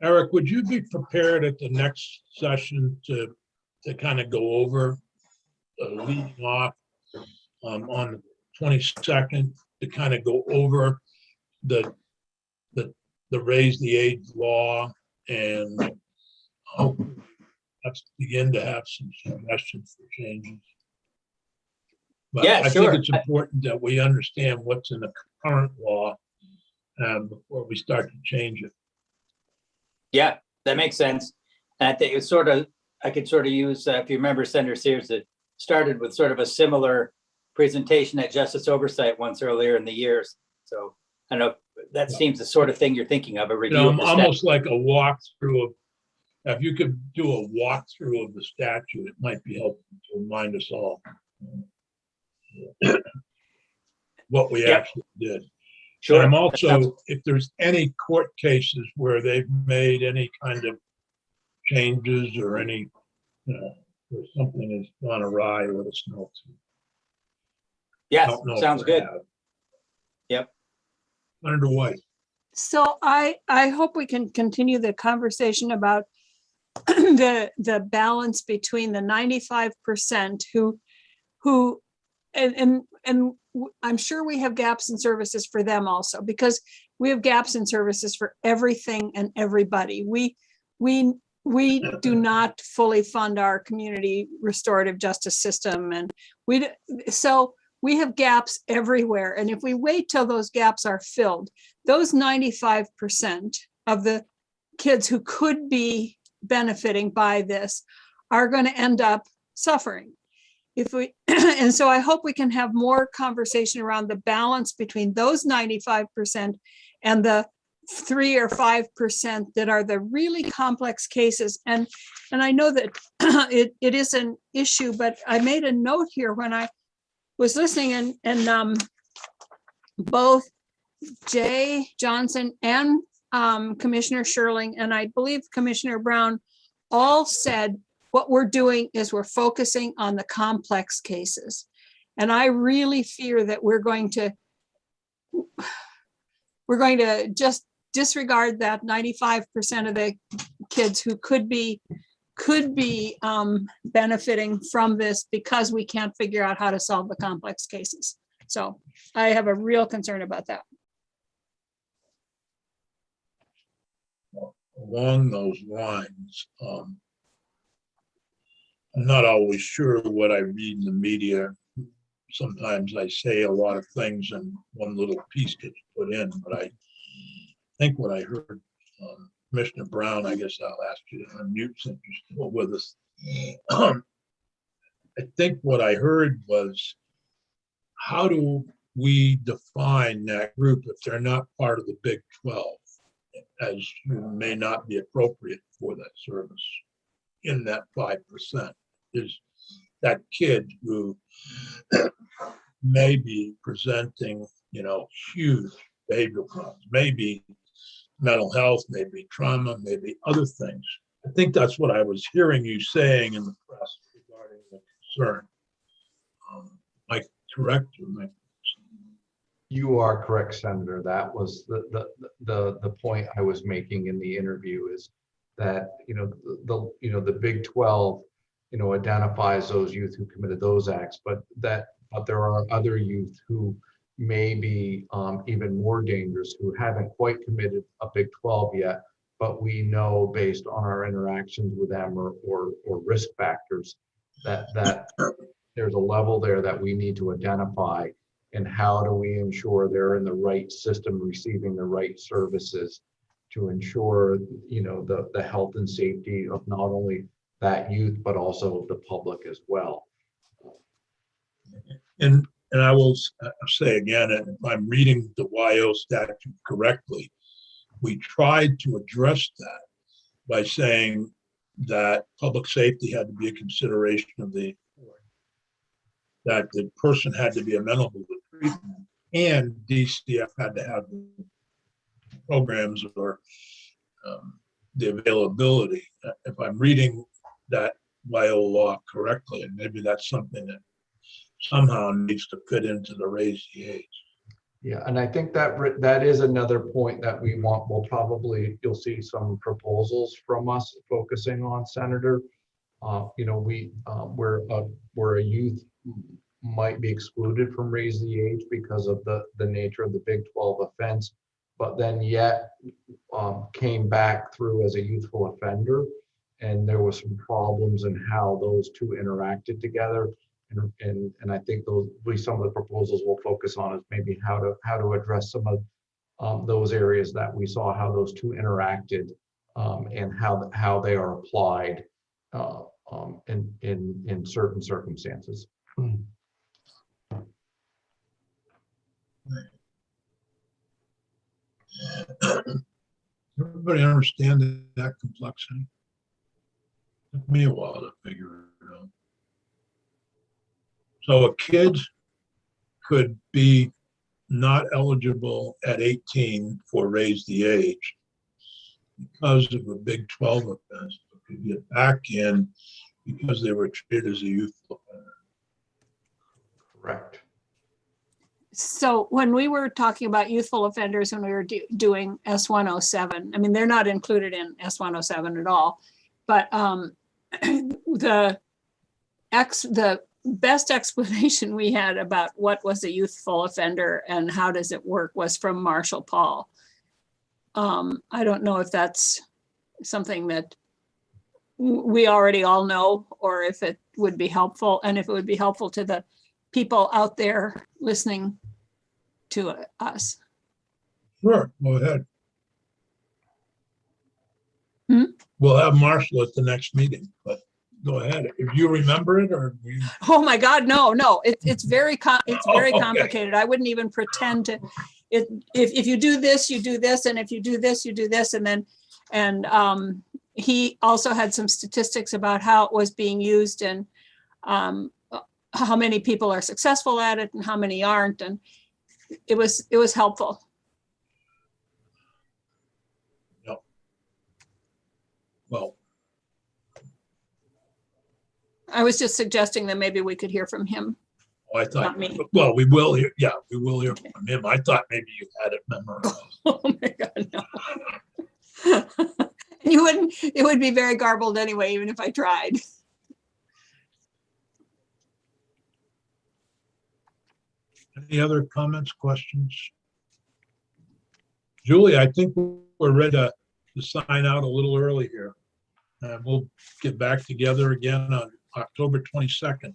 Eric, would you be prepared at the next session to kind of go over leading off on the 22nd to kind of go over the raise the age law and let's begin to have some suggestions for changes. But Yeah, I sure. think it's important that we understand what's in the current law before we start to change it. Yeah, that makes sense. And I think it's sort of, I could sort of use, if you remember Senator Sears, that started with sort of a similar presentation at Justice Oversight once earlier in the years. So I don't know, that seems the sort of thing you're thinking of, a You review know, of the almost statute. like a walkthrough of, if you could do a walkthrough of the statute, it might be helpful to remind us all what we Yep. actually did. Sure. I'm also, if there's any court cases where they've made any kind of changes or any, where something has gone awry, let us know too. Yes, Don't know if sounds they good. have. Yep. Senator White. So I hope we can continue the conversation about the balance between the 95% who and I'm sure we have gaps in services for them also, because we have gaps in services for everything and everybody. We do not fully fund our community restorative justice system, and so we have gaps everywhere. And if we wait till those gaps are filled, those 95% of the kids who could be benefiting by this are going to end up suffering. And so I hope we can have more conversation around the balance between those 95% and the 3 or 5% that are the really complex cases. And I know that it is an issue, but I made a note here when I was listening, and both Jay Johnson and Commissioner Shirley, and I believe Commissioner Brown, all said what we're doing is we're focusing on the complex cases. And I really fear that we're going to just disregard that 95% of the kids who could be benefiting from this because we can't figure out how to solve the complex cases. So I have a real concern about that. Along those lines, I'm not always sure what I read in the media. Sometimes I say a lot of things and one little piece gets put in, but I think what I heard, Commissioner Brown, I guess I'll ask you to unmute since you're still with us. I think what I heard was, how do we define that group if they're not part of the Big 12, as may not be appropriate for that service in that 5%? Is that kid who may be presenting, huge behavioral problems, maybe mental health, maybe trauma, maybe other things. I think that's what I was hearing you saying in the press regarding the concern. Am I correct? You are correct, Senator. That was the point I was making in the interview, is that, the Big 12, identifies those youth who committed those acts, but there are other youth who may be even more dangerous, who haven't quite committed a Big 12 yet, but we know based on our interactions with them or risk factors that there's a level there that we need to identify, and how do we ensure they're in the right system, receiving the right services to ensure, the health and safety of not only that youth, but also the public as well. And I will say again, and if I'm reading the YO statute correctly, we tried to address that by saying that public safety had to be a consideration of that the person had to be amenable to treatment, and DCF had to have programs or the availability. If I'm reading that YO law correctly, and maybe that's something that somehow needs to fit into the raise the age. Yeah, and I think that is another point that we want. You'll see some proposals from us focusing on, Senator. Where a youth might be excluded from raise the age because of the nature of the Big 12 offense, but then yet came back through as a youthful offender, and there was some problems in how those two interacted together. And I think those will be some of the proposals we'll focus on, is maybe how to address some of those areas that we saw how those two interacted, and how they are applied in certain circumstances. Everybody understand that complexity? It took me a while to figure it out. So a kid could be not eligible at 18 for raise the age because of a Big 12 offense, but could get back in because they were treated as a youthful offender. Correct. So when we were talking about youthful offenders, when we were doing S107, I mean, they're not included in S107 at all, but the best explanation we had about what was a youthful offender and how does it work was from Marshall Paul. I don't know if that's something that we already all know, or if it would be helpful, and if it would be helpful to the people out there listening to us. Sure, go ahead. Hmm? We'll have Marshall at the next meeting, but go ahead. If you remember it, or Oh my God, no. It's very Okay. complicated. I wouldn't even pretend to. If you do this, you do this, and if you do this, you do this, and then he also had some statistics about how it was being used, and how many people are successful at it and how many aren't, and it was helpful. Yep. Well, I was just suggesting that maybe we could hear from him. I thought, Not me. well, we will hear. Yeah, we will hear from him. I thought maybe you had it memorized. Oh my God, no. It would be very garbled anyway, even if I tried. Any other comments, questions? Julie, I think we're ready to sign out a little early here. And we'll get back together again on October 22nd.